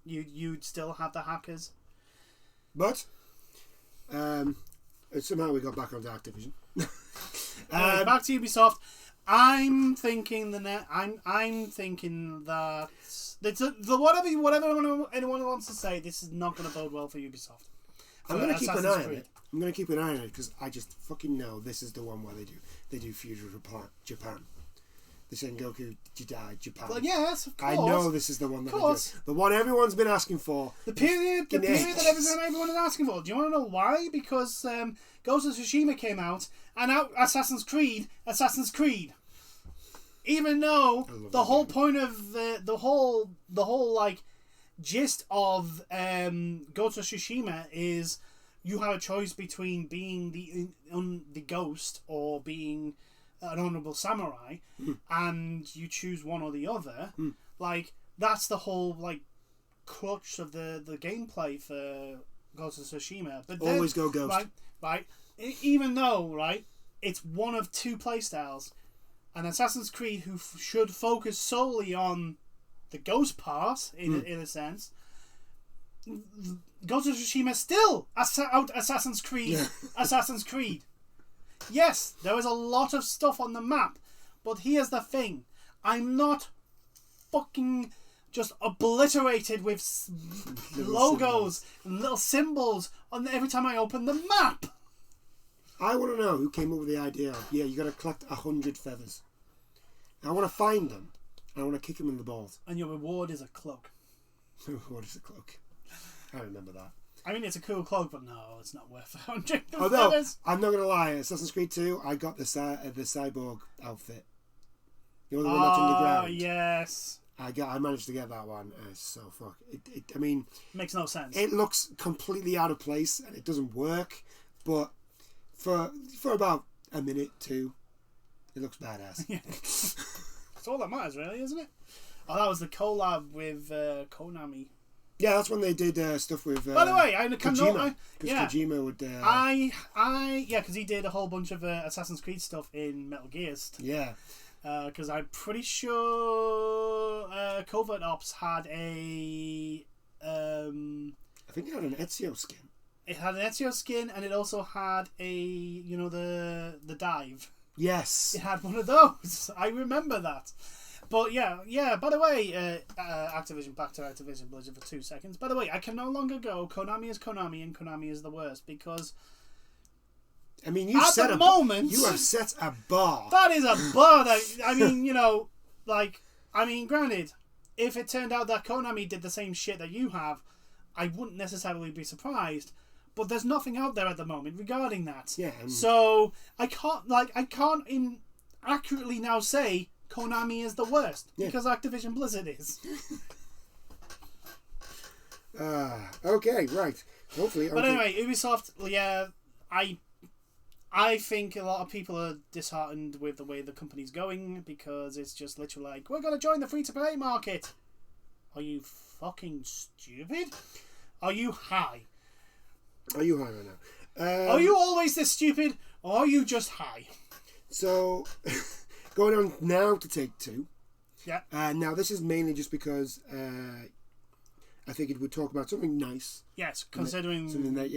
You'd still have the hackers. But somehow we got back onto Activision. Back to Ubisoft. I'm thinking that whatever anyone wants to say, this is not going to bode well for Ubisoft. I'm going to keep an eye on it. I'm going to keep an eye on it because I just fucking know this is the one where they do Future Japan. The Sengoku Jidai Japan. Well, yes, of course. I know this is the one that they do. The one everyone's been asking for. The period that everyone is asking for. Do you want to know why? Because Ghost of Tsushima came out, and out Assassin's Creed. Even though the whole point of the whole like gist of Ghost of Tsushima is you have a choice between being the ghost or being an honorable samurai, and you choose one or the other. Like, that's the whole like crutch of the gameplay for Ghost of Tsushima. But then, always go ghost. Right. Even though it's one of two playstyles, and Assassin's Creed, who should focus solely on the ghost part in a sense. Ghost of Tsushima still out Assassin's Creed. Yeah. Assassin's Creed. Yes, there is a lot of stuff on the map, but here's the thing: I'm not fucking just obliterated with logos and little symbols on every time I open the map. I want to know who came up with the idea of, you got to collect 100 feathers. I want to find them. I want to kick them in the balls. And your reward is a cloak. Your reward is a cloak. I remember that. I mean, it's a cool cloak, but no, it's not worth 100 Although, feathers. I'm not going to lie, Assassin's Creed 2, I got the cyborg outfit. You know the one that's underground? Oh, yes. I managed to get that one. It's so fuck. I mean... Makes no sense. It looks completely out of place, and it doesn't work, but for about a minute, two, it looks badass. Yeah. That's all that matters, really, isn't it? Oh, that was the collab with Konami. Yeah, that's when they did stuff with. By the way, Kojima. Kojima would. Because he did a whole bunch of Assassin's Creed stuff in Metal Gears. Yeah. Because I'm pretty sure Covert Ops had a. I think it had an Ezio skin. It had an Ezio skin, and it also had the dive. Yes. It had one of those. I remember that. But yeah. By the way, Activision, back to Activision Blizzard for 2 seconds. By the way, I can no longer go Konami is Konami and Konami is the worst because. I mean, you have set a bar. That is a bar. Granted, if it turned out that Konami did the same shit that you have, I wouldn't necessarily be surprised. But there's nothing out there at the moment regarding that. Yeah. So I can't accurately now say Konami is the worst because Activision Blizzard is. Okay, right. Hopefully. But anyway, Ubisoft, yeah, I think a lot of people are disheartened with the way the company's going because it's just literally like, we're going to join the free-to-play market. Are you fucking stupid? Are you high? Are you high right now? Are you always this stupid, or are you just high? So, going on now to Take-Two. Yeah. Now, this is mainly just because I think it would talk about something nice. Yes, considering... Something that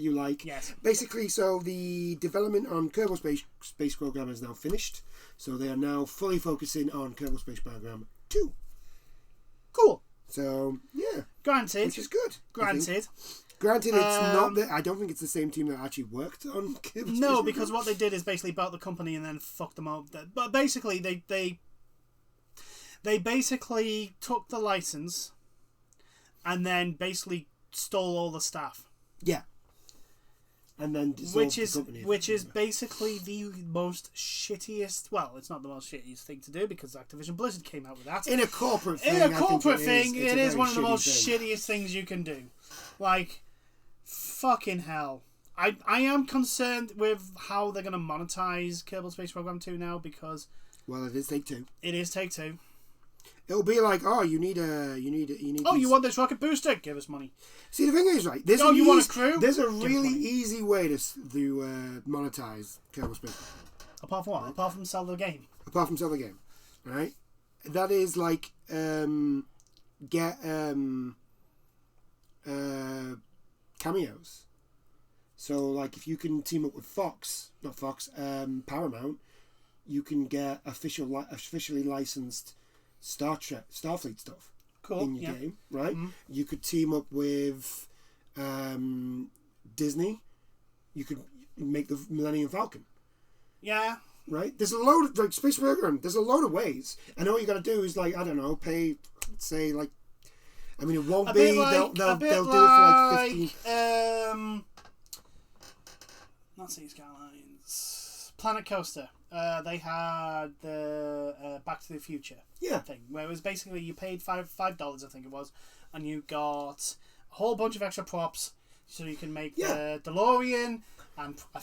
you like. Yes. Basically, so the development on Kerbal Space Program is now finished. So they are now fully focusing on Kerbal Space Program 2. Cool. So, yeah. Granted. Which is good. Granted, it's not I don't think it's the same team that actually worked on Kerbal Space No, Program. because what they did is basically bought the company and then fucked them up. But basically, they basically took the license and then basically stole all the staff. Yeah. And then which is basically the most shittiest. Well, it's not the most shittiest thing to do because Activision Blizzard came out with that. In a corporate thing, it is one of the most shittiest things you can do. Like, fucking hell. I am concerned with how they're going to monetize Kerbal Space Program 2 now because... Well, it is Take-Two. It is Take-Two. It'll be like, you need. Oh, you want this rocket booster? Give us money. See, the thing is, right? You want a crew? There's a really easy way to monetize Kerbal Space. Apart from what? Apart from sell the game. Apart from sell the game, right? That is like get cameos. So, like, if you can team up with Paramount, you can get officially licensed Starfleet stuff in your game, right? Mm-hmm. You could team up with Disney. You could make the Millennium Falcon. Yeah. Right? There's a load of, like, Space Program. There's a load of ways. And all you got to do is, like, I don't know, pay, say, like, I mean, it won't be, they'll do it for, like, 15... Not Sea Skylines. Planet Coaster. They had the Back to the Future thing, where it was basically you paid $5, I think it was, and you got a whole bunch of extra props, so you can make the DeLorean. And I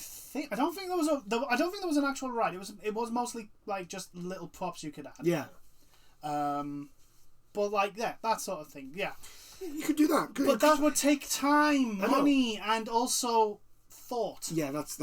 don't think there was an actual ride. It was mostly like just little props you could add. Yeah. But like that sort of thing. Yeah. You could do that. But that would take time, money, and also thought. Yeah, that's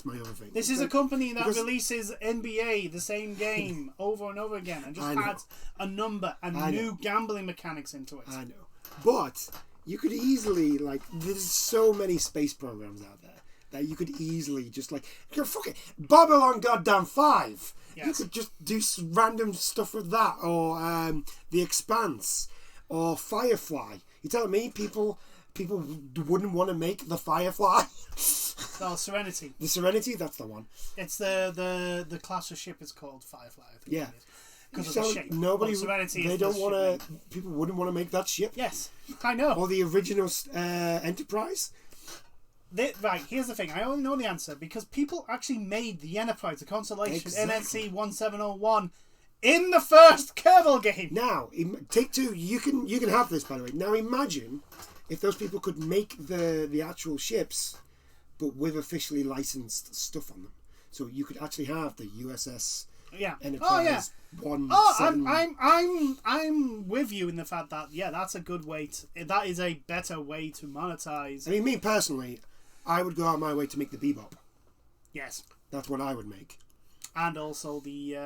my other thing. This is a company that releases NBA, the same game, over and over again, and just adds a number and new gambling mechanics into it. I know. But you could easily, like, there's so many space programs out there that you could easily just, like, fuck it, Babylon goddamn 5. Yes. You could just do random stuff with that, or The Expanse, or Firefly. You telling me people wouldn't want to make the Firefly? No, Serenity. The Serenity, that's the one. It's the class of ship is called Firefly, I think. Yeah. Because of the shape. Nobody, Serenity they don't want to. People wouldn't want to make that ship. Yes, I know. Or the original Enterprise. Right, here's the thing. I only know the answer because people actually made the Enterprise, the Constellation, NSC 1701, in the first Kerbal game. Now, Take-Two, you can have this, by the way. Now, imagine if those people could make the actual ships, but with officially licensed stuff on them. So you could actually have the USS Enterprise. I'm with you in the fact that that's a good way that is a better way to monetize. I mean, me personally, I would go out my way to make the Bebop. Yes, that's what I would make. And also the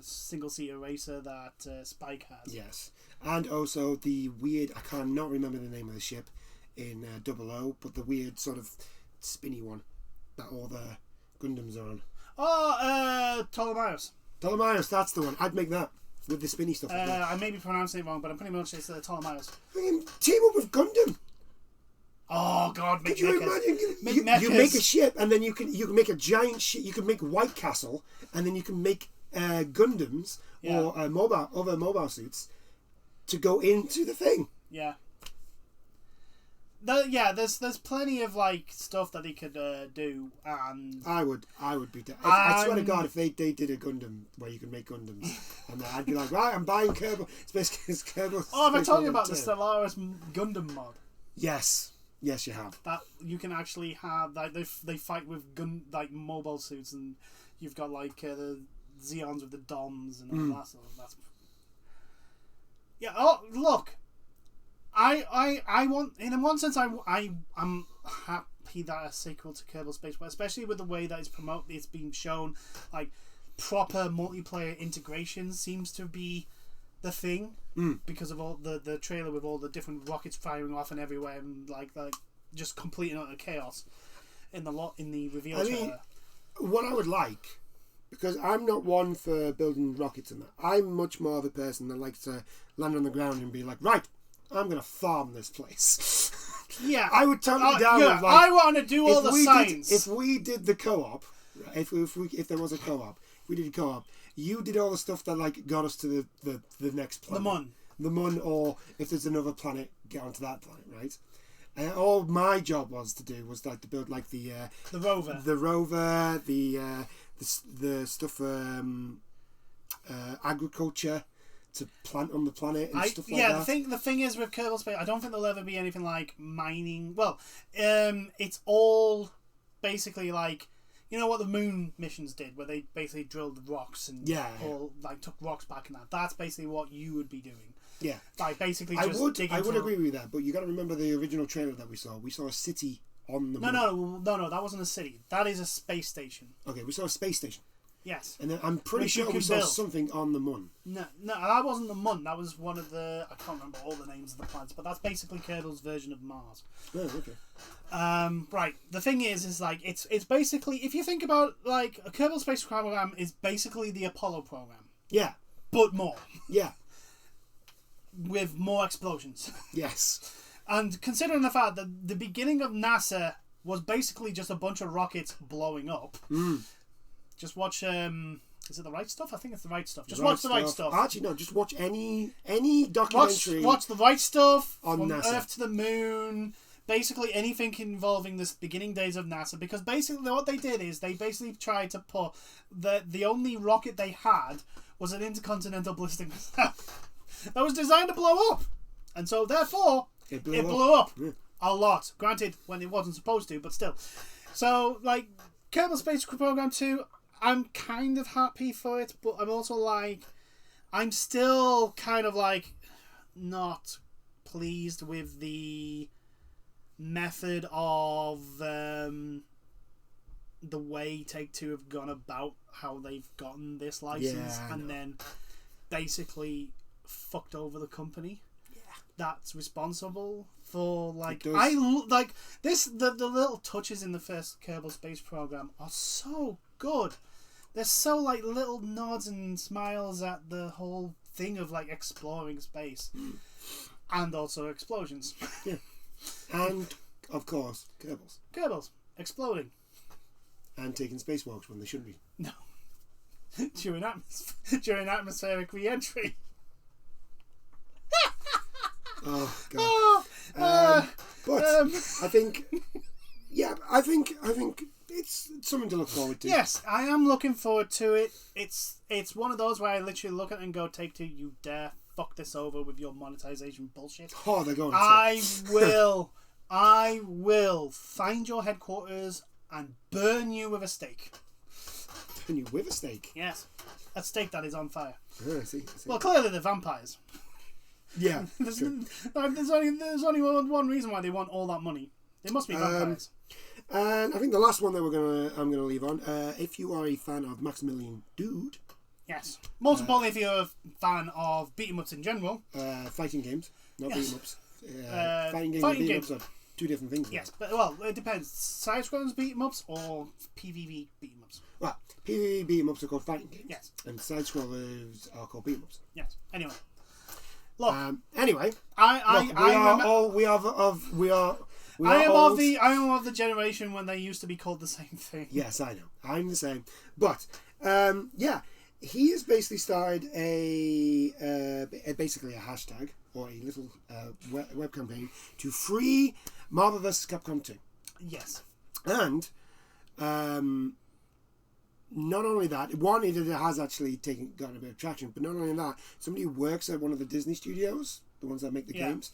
single-seater racer that Spike has. Yes, and also the weird, I cannot remember the name of the ship in 00, but the weird sort of spinny one that all the Gundams are on. Oh, Ptolemaeus. Ptolemaeus, that's the one. I'd make that with the spinny stuff. I may be pronouncing it wrong, but I'm pretty much it's Ptolemaeus. Team up with Gundam. Oh God! Could you imagine? You make a ship, and then you can make a giant ship. You can make White Castle, and then you can make Gundams or other mobile suits to go into the thing. Yeah. there's plenty of like stuff that he could do, and I would be. I swear to God, if they did a Gundam where you could make Gundams, and I'd be like, right, I'm buying Kerbal. It's Kerbal. Oh, have I told you about the Stellaris Gundam mod? Yes, you have. That you can actually have like they fight with like mobile suits, and you've got like the Zeons with the DOMs and all that sort of that's. Yeah. Oh, look. I want, in one sense, I'm happy that a sequel to Kerbal Space, but especially with the way that it's being shown, like proper multiplayer integration seems to be the thing because of all the trailer with all the different rockets firing off and everywhere, and like just complete and utter chaos in the reveal trailer. Mean, what I would like, because I'm not one for building rockets and that. I'm much more of a person that likes to land on the ground and be like, right, I'm going to farm this place. Yeah. I would totally down with, like, I want to do all the science. If we did the co-op, if there was a co-op, we did a co-op, you did all the stuff that like got us to the next planet. The Mun, or if there's another planet, get onto that planet, right? And all my job was to build like the rover. The rover, the stuff agriculture, to plant on the planet and stuff like that. Yeah, the thing is with Kerbal Space, I don't think there'll ever be anything like mining. Well, it's all basically like, you know what the moon missions did, where they basically drilled rocks and took rocks back and that. That's basically what you would be doing. Yeah, like basically I would agree with that, but you got to remember the original trailer that we saw. We saw a city on the moon. No, that wasn't a city. That is a space station. Okay, we saw a space station. Yes. And then I'm pretty sure we saw something on the Mun. No, that wasn't the Mun. That was one of the... I can't remember all the names of the planets, but that's basically Kerbal's version of Mars. Oh, okay. Right. The thing is like, it's basically... If you think about, like, a Kerbal Space Program is basically the Apollo program. Yeah. But more. Yeah. With more explosions. Yes. And considering the fact that the beginning of NASA was basically just a bunch of rockets blowing up... Just watch. Is it The Right Stuff? I think it's The Right Stuff. Just watch The Right Stuff. Actually, no. Just watch any documentary. Watch The Right Stuff on from NASA. Earth to the Moon. Basically, anything involving the beginning days of NASA. Because basically, what they did is they basically tried to put the only rocket they had was an intercontinental ballistic missile that was designed to blow up, and so therefore it blew up a lot. Granted, when it wasn't supposed to, but still. So like Kerbal Space Program 2. I'm kind of happy for it, but I'm also like, I'm still kind of like not pleased with the method of the way Take-Two have gone about how they've gotten this license and then basically fucked over the company that's responsible for like the little touches in the first Kerbal Space Program are so good. They're so like little nods and smiles at the whole thing of like exploring space and also explosions. Yeah. And of course Kerbals exploding and taking spacewalks when they shouldn't be. No. during atmospheric re-entry. Oh god. I think it's something to look forward to. Yes, I am looking forward to it. It's one of those where I literally look at it and go, Take-Two, you dare fuck this over with your monetization bullshit. Oh, they're going to. I will find your headquarters and burn you with a stake. Burn you with a stake? Yes. A stake that is on fire. Oh, I see. Well, clearly they're vampires. Yeah. there's only one reason why they want all that money. They must be vampires. And I think the last one that I'm gonna leave on. If you are a fan of Maximilian Dood, yes. Most importantly, if you're a fan of beat 'em ups in general, fighting games, not beat 'em ups. Fighting games and beat 'em ups are two different things. Yes, but well, it depends. Side-scrollers beat 'em ups or PvP beat 'em ups. Well, PvP beat 'em ups are called fighting games. Yes. And side-scrollers are called beat 'em ups. Yes. Anyway. Look. Anyway. I am of the generation when they used to be called the same thing. Yes, I know. I'm the same. But he has basically started basically a hashtag or a little web campaign to free Marvel vs. Capcom 2. Yes. And not only that, one, it has actually gotten a bit of traction, but not only that, somebody who works at one of the Disney studios, the ones that make the games,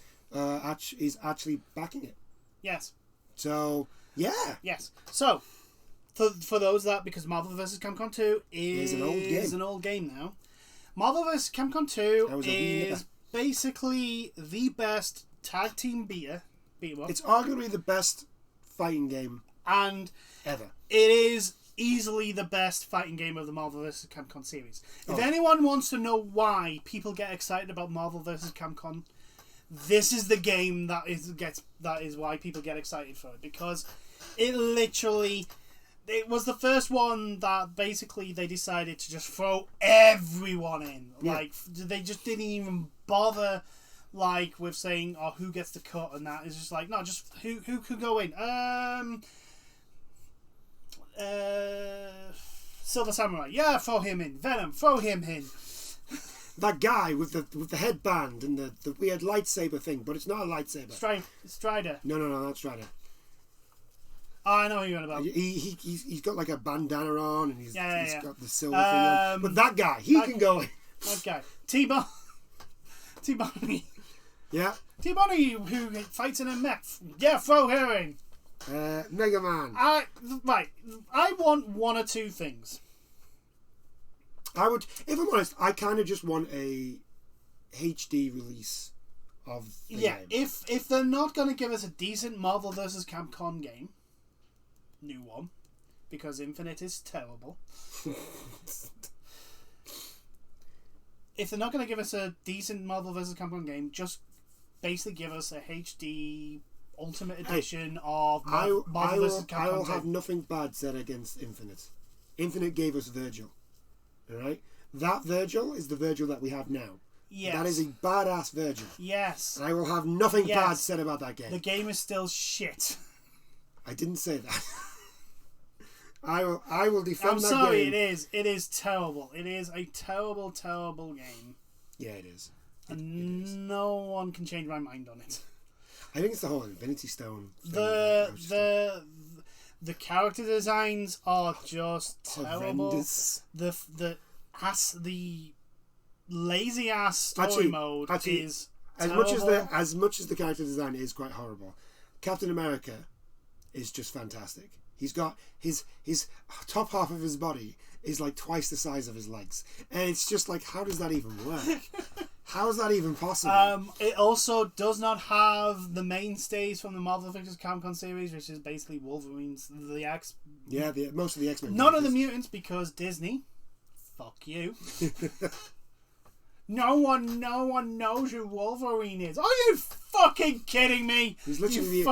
is actually backing it. Yes. So, yeah. Yes. So, for those that, because Marvel vs. Capcom 2 is an old game now, Marvel vs. Capcom 2 is basically the best tag team beat 'em up. It's arguably the best fighting game and ever. It is easily the best fighting game of the Marvel vs. Capcom series. If anyone wants to know why people get excited about Marvel vs. Capcom, this is the game that is why people get excited for it, because it was the first one that basically they decided to just throw everyone in. Yeah. Like, they just didn't even bother with saying, who gets the cut and that. It's just like, no, just who could go in. Silver Samurai, yeah, throw him in. Venom, throw him in. That guy with the headband and the weird lightsaber thing, but it's not a lightsaber. Strider. No, not Strider. Oh, I know who you're on about. He's got like a bandana on, and he's got the silver thing on. But that guy, can go in. That guy. T-Bonnie. Yeah. T-Bonnie, who fights in a mech. Yeah, throw her in. Mega Man. I want one or two things. If I'm honest, I kind of just want a HD release of the game. If they're not going to give us a decent Marvel vs. Capcom game, new one, because Infinite is terrible. If they're not going to give us a decent Marvel vs. Capcom game, just basically give us a HD Ultimate Edition of Marvel vs. Capcom. I will have nothing bad said against Infinite. Infinite gave us Virgil. Alright? That Virgil is the Virgil that we have now. Yes. That is a badass Virgil. Yes. And I will have nothing bad said about that game. The game is still shit. I didn't say that. I will defend that game. I'm sorry, it is. It is terrible. It is a terrible, terrible game. Yeah, it is. And no one can change my mind on it. I think it's the whole Infinity Stone thing. The character designs are just terrible. Horrendous. The lazy ass story mode is terrible. As much as the character design is quite horrible, Captain America is just fantastic. He's got his top half of his body is like twice the size of his legs, and it's just like, how does that even work? How is that even possible? It also does not have the mainstays from the Marvel vs. Capcom series, which is basically Wolverine's, most of the X-Men. None of the mutants, because Disney, fuck you. No one knows who Wolverine is. Are you fucking kidding me? He's literally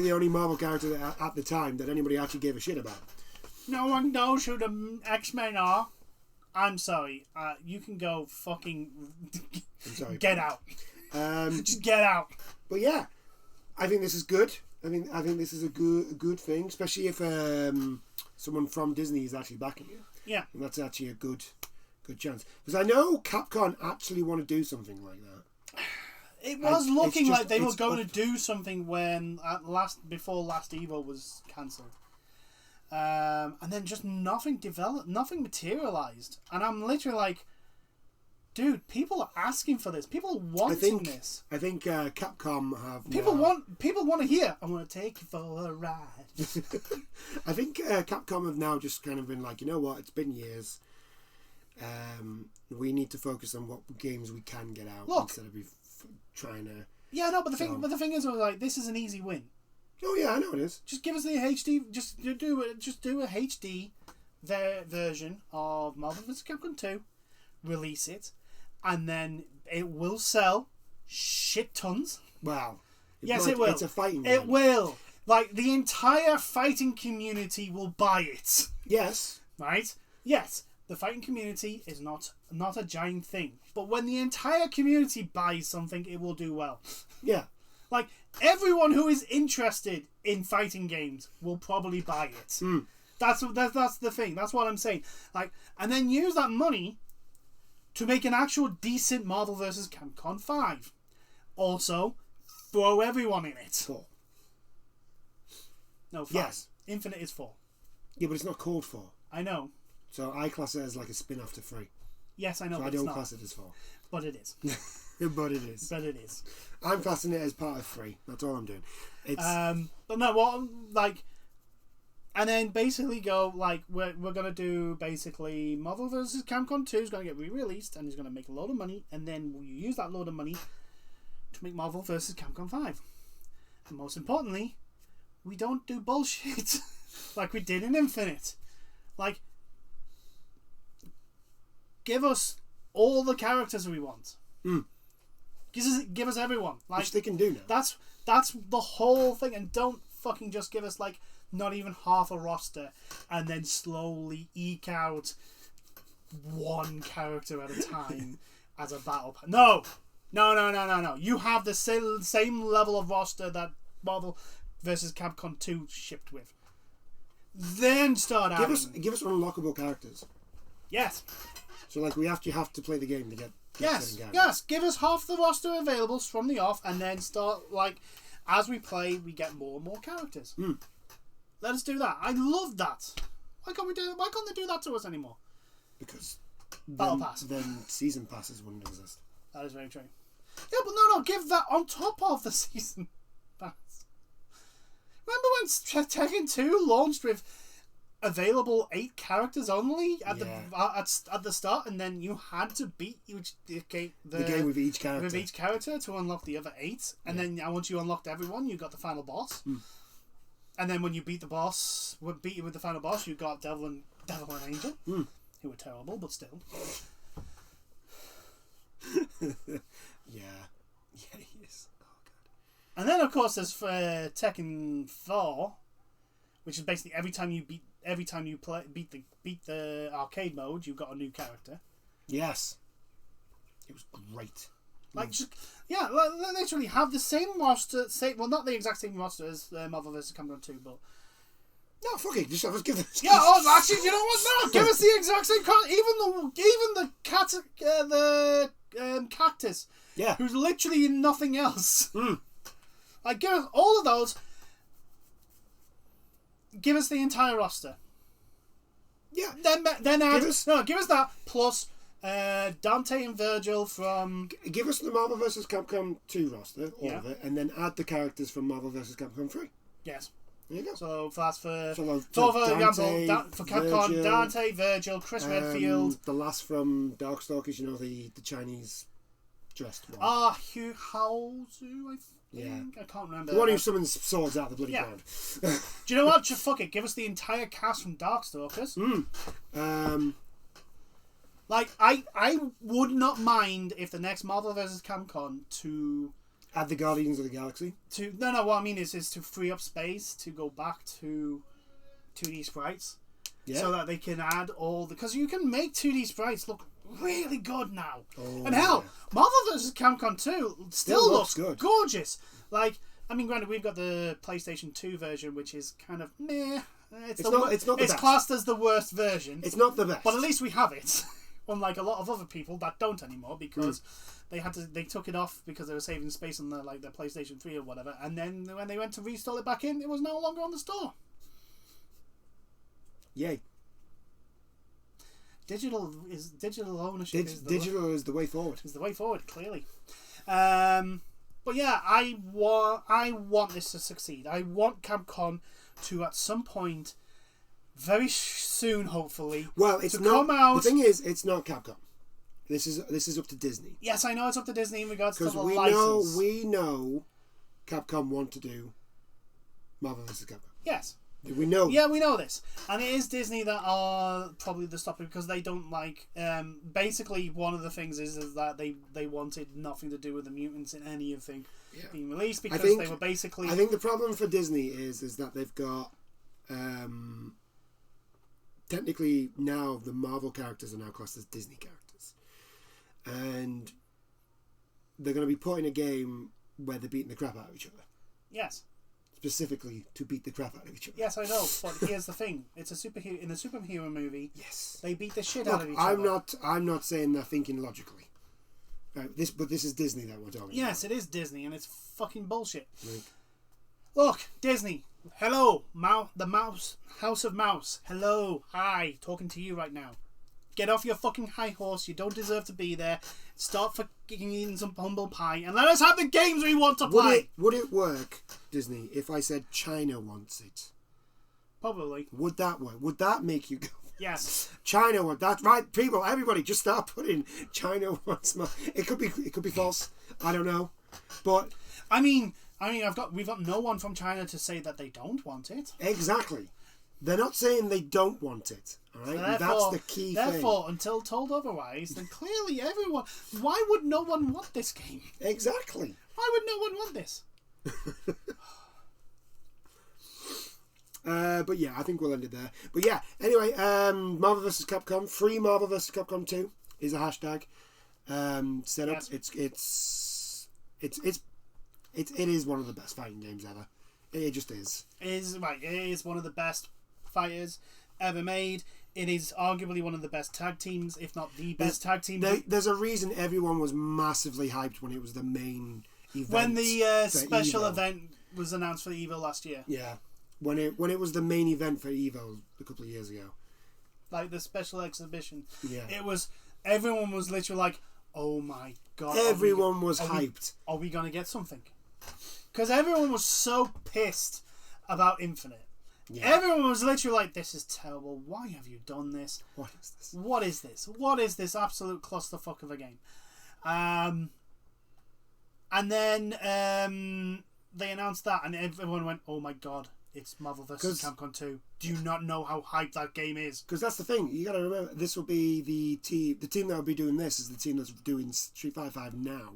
the only Marvel character at the time that anybody actually gave a shit about. No one knows who the X-Men are. I'm sorry. You can go fucking... I'm sorry. Get out. Just get out. But yeah, I think this is good. I think this is a good thing, especially if someone from Disney is actually backing it. Yeah. And that's actually a good chance. Because I know Capcom actually want to do something like that. It was looking like they were going to do something before Last Evo was cancelled. And then just nothing developed, nothing materialized, and I'm literally like, dude, people are asking for this. People are wanting this. I think Capcom have people want to hear, I want to take you for a ride. I think Capcom have now just kind of been like, you know what? It's been years. We need to focus on what games we can get out instead of trying to. Yeah, no, but the thing is, like, this is an easy win. Oh yeah, I know it is. Just give us the HD. Just do a HD version of Marvel vs. Capcom 2. Release it, and then it will sell shit tons. Wow. Yes, it will. It's a fighting game. It will. Like, the entire fighting community will buy it. Yes. Right? Yes. The fighting community is not a giant thing, but when the entire community buys something, it will do well. Yeah. Like, everyone who is interested in fighting games will probably buy it. Mm. That's the thing. That's what I'm saying. Like, and then use that money to make an actual decent Marvel vs. Capcom 5. Also, throw everyone in it. Cool. No, 5. Yes. Infinite is 4. Yeah, but it's not called 4. I know. So I class it as like a spin-off to 3. Yes, I know. So but I don't it's class it as 4. But it is. But it is. But it is. I'm classing it as part of 3. That's all I'm doing. It's But no, what like, and then basically go like we're gonna do basically Marvel vs. Capcom 2 is gonna get re-released and it's gonna make a load of money, and then we use that load of money to make Marvel vs. Capcom 5. And most importantly, we don't do bullshit like we did in Infinite. Like, give us all the characters we want. Give us everyone. Like, which they can do now. That's the whole thing, and don't fucking just give us like not even half a roster and then slowly eke out one character at a time as a battle pass. No. You have the same level of roster that Marvel vs. Capcom 2 shipped with. Then start adding. Give us unlockable characters. Yes. So like you have to play the game to get. Yes. Give us half the roster available from the off, and then start like as we play, we get more and more characters. Let us do that. I love that. Why can't we do? Why can't they do that to us anymore? Because Battle Pass. Then season passes wouldn't exist. That is very true. Yeah, but no, give that on top of the season pass. Remember when Tekken 2 launched with available 8 characters only at the start, and then you had to beat the game with each character to unlock the other 8, and then once you unlocked everyone, you got the final boss. And then when you beat the boss, beat you with the final boss, you got Devil and Angel, who were terrible, but still. Yeah, he is. Oh god. And then of course there's Tekken 4, which is basically every time you beat the arcade mode, you got a new character. Yes, it was great. Like, literally have the same roster. Not the exact same roster as Marvel vs. Capcom 2, but no, fuck it. Just have us give us. Yeah. Oh, actually, you know what? No, give us the exact same. Even the cactus. Yeah. Who's literally in nothing else. Like, give us all of those. Give us the entire roster. Yeah. Then add. Give us that plus. Dante and Virgil from... Give us the Marvel vs. Capcom 2 roster, all of it, and then add the characters from Marvel vs. Capcom 3. Yes. There you go. So that's for... for example, for Capcom, Virgil, Dante, Virgil, Chris Redfield... The last from Darkstalkers, the Chinese dressed one. Hugh Haozu, I think? I can't remember. The one who summons swords out of the bloody ground. Do you know what? Just fuck it. Give us the entire cast from Darkstalkers. Like, I would not mind if the next Marvel vs. Capcom to... Add the Guardians of the Galaxy? What I mean is to free up space to go back to 2D sprites. Yeah. So that they can add all the... Because you can make 2D sprites look really good now. Oh, and hell, Marvel vs. Capcom 2 still looks good. Gorgeous. Like, I mean, granted, we've got the PlayStation 2 version, which is kind of meh. It's not the best. It's classed as the worst version. It's not the best. But at least we have it. Unlike a lot of other people that don't anymore, because they took it off because they were saving space on the PlayStation 3 or whatever, and then when they went to reinstall it back in, it was no longer on the store. Yay. Digital ownership is the way forward. Is the way forward, clearly. But yeah, I want this to succeed. I want Capcom to at some point, very soon, hopefully. Well, it's not. Come out. The thing is, it's not Capcom. This is up to Disney. Yes, I know it's up to Disney in regards to the license. We know Capcom want to do Marvel vs. Capcom. Yes. We know. Yeah, we know this, and it is Disney that are probably the stopper because they don't like. Basically, one of the things is that they wanted nothing to do with the mutants in anything being released because they were basically. I think the problem for Disney is that they've got. Technically, now the Marvel characters are now classed as Disney characters. And they're going to be put in a game where they're beating the crap out of each other. Yes. Specifically to beat the crap out of each other. Yes, I know, but here's the thing. It's a superhero in the superhero movie. Yes. They beat the shit out of each other. I'm not saying they're thinking logically. Right, but this is Disney that we're talking about. Yes, it is Disney, and it's fucking bullshit. Look, Disney. Hello, the mouse, House of Mouse. Hello, hi, talking to you right now. Get off your fucking high horse. You don't deserve to be there. Stop fucking eating some humble pie and let us have the games we want to play. Would it work, Disney, if I said China wants it? Probably. Would that work? Would that make you go? Yes. China wants that, right? People, everybody, just start putting China wants more. It could be false. I don't know, but I mean, we've got no one from China to say that they don't want it. Exactly. They're not saying they don't want it. All right, that's the key thing. Therefore, until told otherwise, then clearly everyone. Why would no one want this game? Exactly. Why would no one want this? But yeah, I think we'll end it there. But yeah, anyway, Marvel vs. Capcom, free Marvel vs. Capcom 2 is a hashtag set up. Yes. It is one of the best fighting games ever. It just is. It is one of the best fighters ever made. It is arguably one of the best tag teams, if not the best tag team. There's a reason everyone was massively hyped when it was the main event. When the special Evo. event was announced for Evo last year. Yeah. When it was the main event for Evo a couple of years ago. Like the special exhibition. Yeah. Everyone was literally like, oh my god. Everyone was hyped. Are we going to get something? Because everyone was so pissed about Infinite. Yeah. Everyone was literally like, this is terrible. Why have you done this? What is this? What is this? What is this absolute clusterfuck of a game? And then they announced that, and everyone went, oh my god, it's Marvel vs. Capcom 2. Do you not know how hyped that game is? Because that's the thing. You got to remember, this will be the team that will be doing this is the team that's doing Street Fighter 5 now.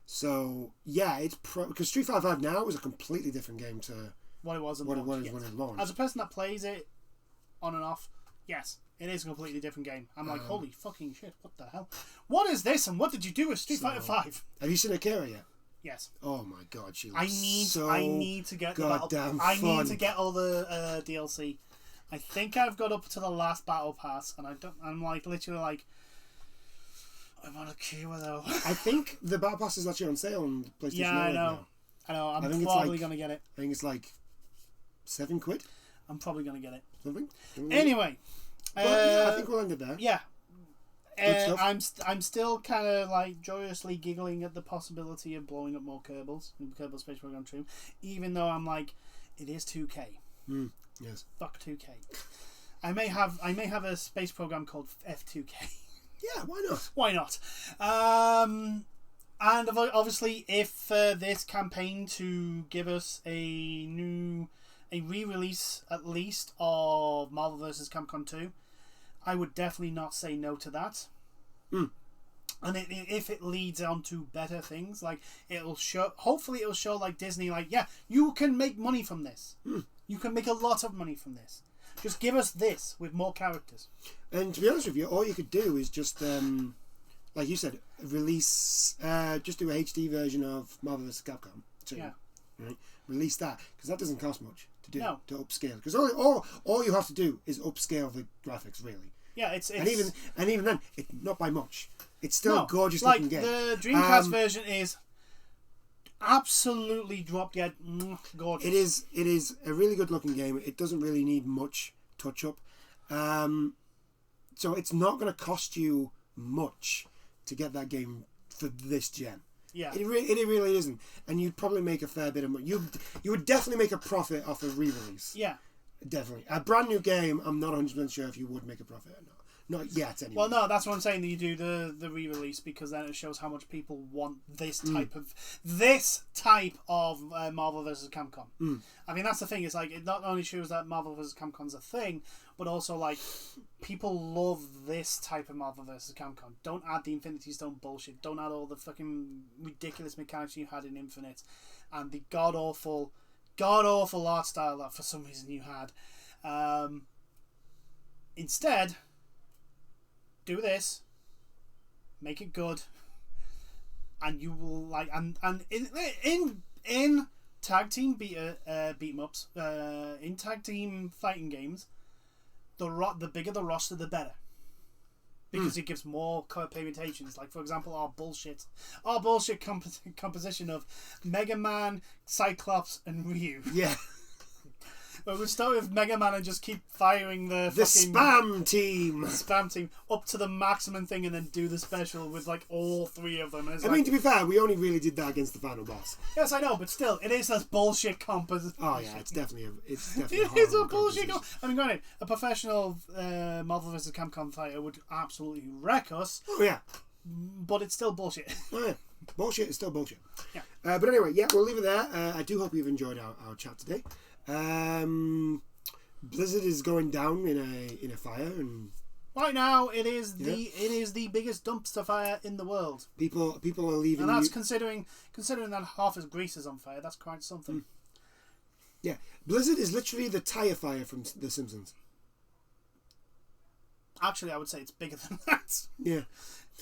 So yeah, it's because Street Fighter 5 now is a completely different game to what it was when it launched. As a person that plays it on and off, yes, it is a completely different game. I'm like, holy fucking shit, what the hell? What is this, and what did you do with Street Fighter 5? Have you seen Akira yet? Yes. Oh my god, she looks I need to get goddamn I fun. need to get all the DLC. I think I've got up to the last battle pass, and I'm like literally like, I'm on a queue though. I think the battle pass is actually on sale on PlayStation. Yeah, I know. I'm probably gonna get it. I think it's like £7. I'm probably gonna get it. Something. Anyway, yeah, I think we'll end it there. Yeah. I'm still kind of like joyously giggling at the possibility of blowing up more Kerbals in Kerbal Space Program 2, even though I'm like, it is 2K. Yes. Fuck 2K. I may have a space program called F2K. Yeah, why not? Why not? And obviously, if this campaign to give us a re-release at least of Marvel vs. Capcom 2, I would definitely not say no to that. And if it leads on to better things, like hopefully it'll show like Disney, like, yeah, you can make money from this. You can make a lot of money from this. Just give us this with more characters. And to be honest with you, all you could do is just, like you said, release, just do a HD version of Marvel vs. Capcom 2. Yeah. Right? Release that, because that doesn't cost much to do, to upscale. Because all you have to do is upscale the graphics, really. Yeah, it's and even then, not by much. It's still a gorgeous looking game. The Dreamcast version is absolutely drop dead gorgeous. It is a really good looking game. It doesn't really need much touch up. So it's not going to cost you much to get that game for this gen. Yeah, it really isn't, and you'd probably make a fair bit of money. You would definitely make a profit off a re-release. Yeah, definitely. A brand new game, I'm not 100% sure if you would make a profit or not. Not yet, anyway. Well, no, that's what I'm saying. That you do the re-release, because then it shows how much people want this type of Marvel vs. Capcom. I mean, that's the thing. It's like it not only shows that Marvel vs. Capcom's a thing, but also like people love this type of Marvel vs. Capcom. Don't add the Infinity Stone bullshit. Don't add all the fucking ridiculous mechanics you had in Infinite, and the god awful art style that for some reason you had. Instead, do this, make it good, and you will like and in tag team beat 'em ups, in tag team fighting games, the bigger the roster, the better, because it gives more permutations. Like, for example, our bullshit composition of Mega Man, Cyclops, and Ryu. Yeah. Well, we'll start with Mega Man and just keep firing the spam team. Spam team up to the maximum thing, and then do the special with like all three of them. I mean, to be fair, we only really did that against the final boss. Yes, I know, but still, it is a bullshit composition. Oh yeah, it's definitely it is a bullshit. I mean, granted, a professional Marvel vs. Capcom fighter would absolutely wreck us. Oh yeah, but it's still bullshit. Oh yeah, bullshit is still bullshit. Yeah. But anyway, yeah, we'll leave it there. I do hope you've enjoyed our chat today. Blizzard is going down in a fire, and right now it is the biggest dumpster fire in the world. People are leaving, and that's considering that half of Greece is on fire. That's quite something. Yeah, Blizzard is literally the tire fire from The Simpsons. Actually, I would say it's bigger than that. Yeah.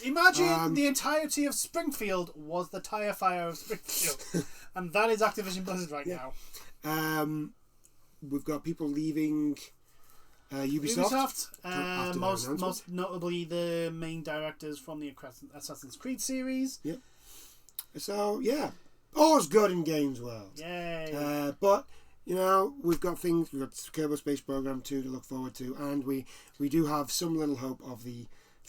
Imagine the entirety of Springfield was the tire fire of Springfield, and that is Activision Blizzard right now. We've got people leaving Ubisoft. Most notably the main directors from the Assassin's Creed series. Yep. So yeah, all's good in games world. Yay! But you know, we've got Kerbal Space Program 2 to look forward to, and we do have some little hope of the.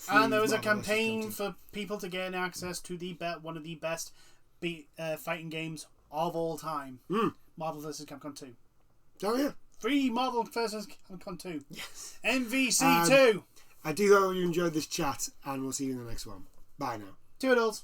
And there was a campaign for people to gain access to one of the best fighting games of all time. Marvel vs. Capcom 2. Oh yeah. Free Marvel vs. Capcom 2. Yes. MVC 2. I do hope you enjoyed this chat, and we'll see you in the next one. Bye now. Toodles.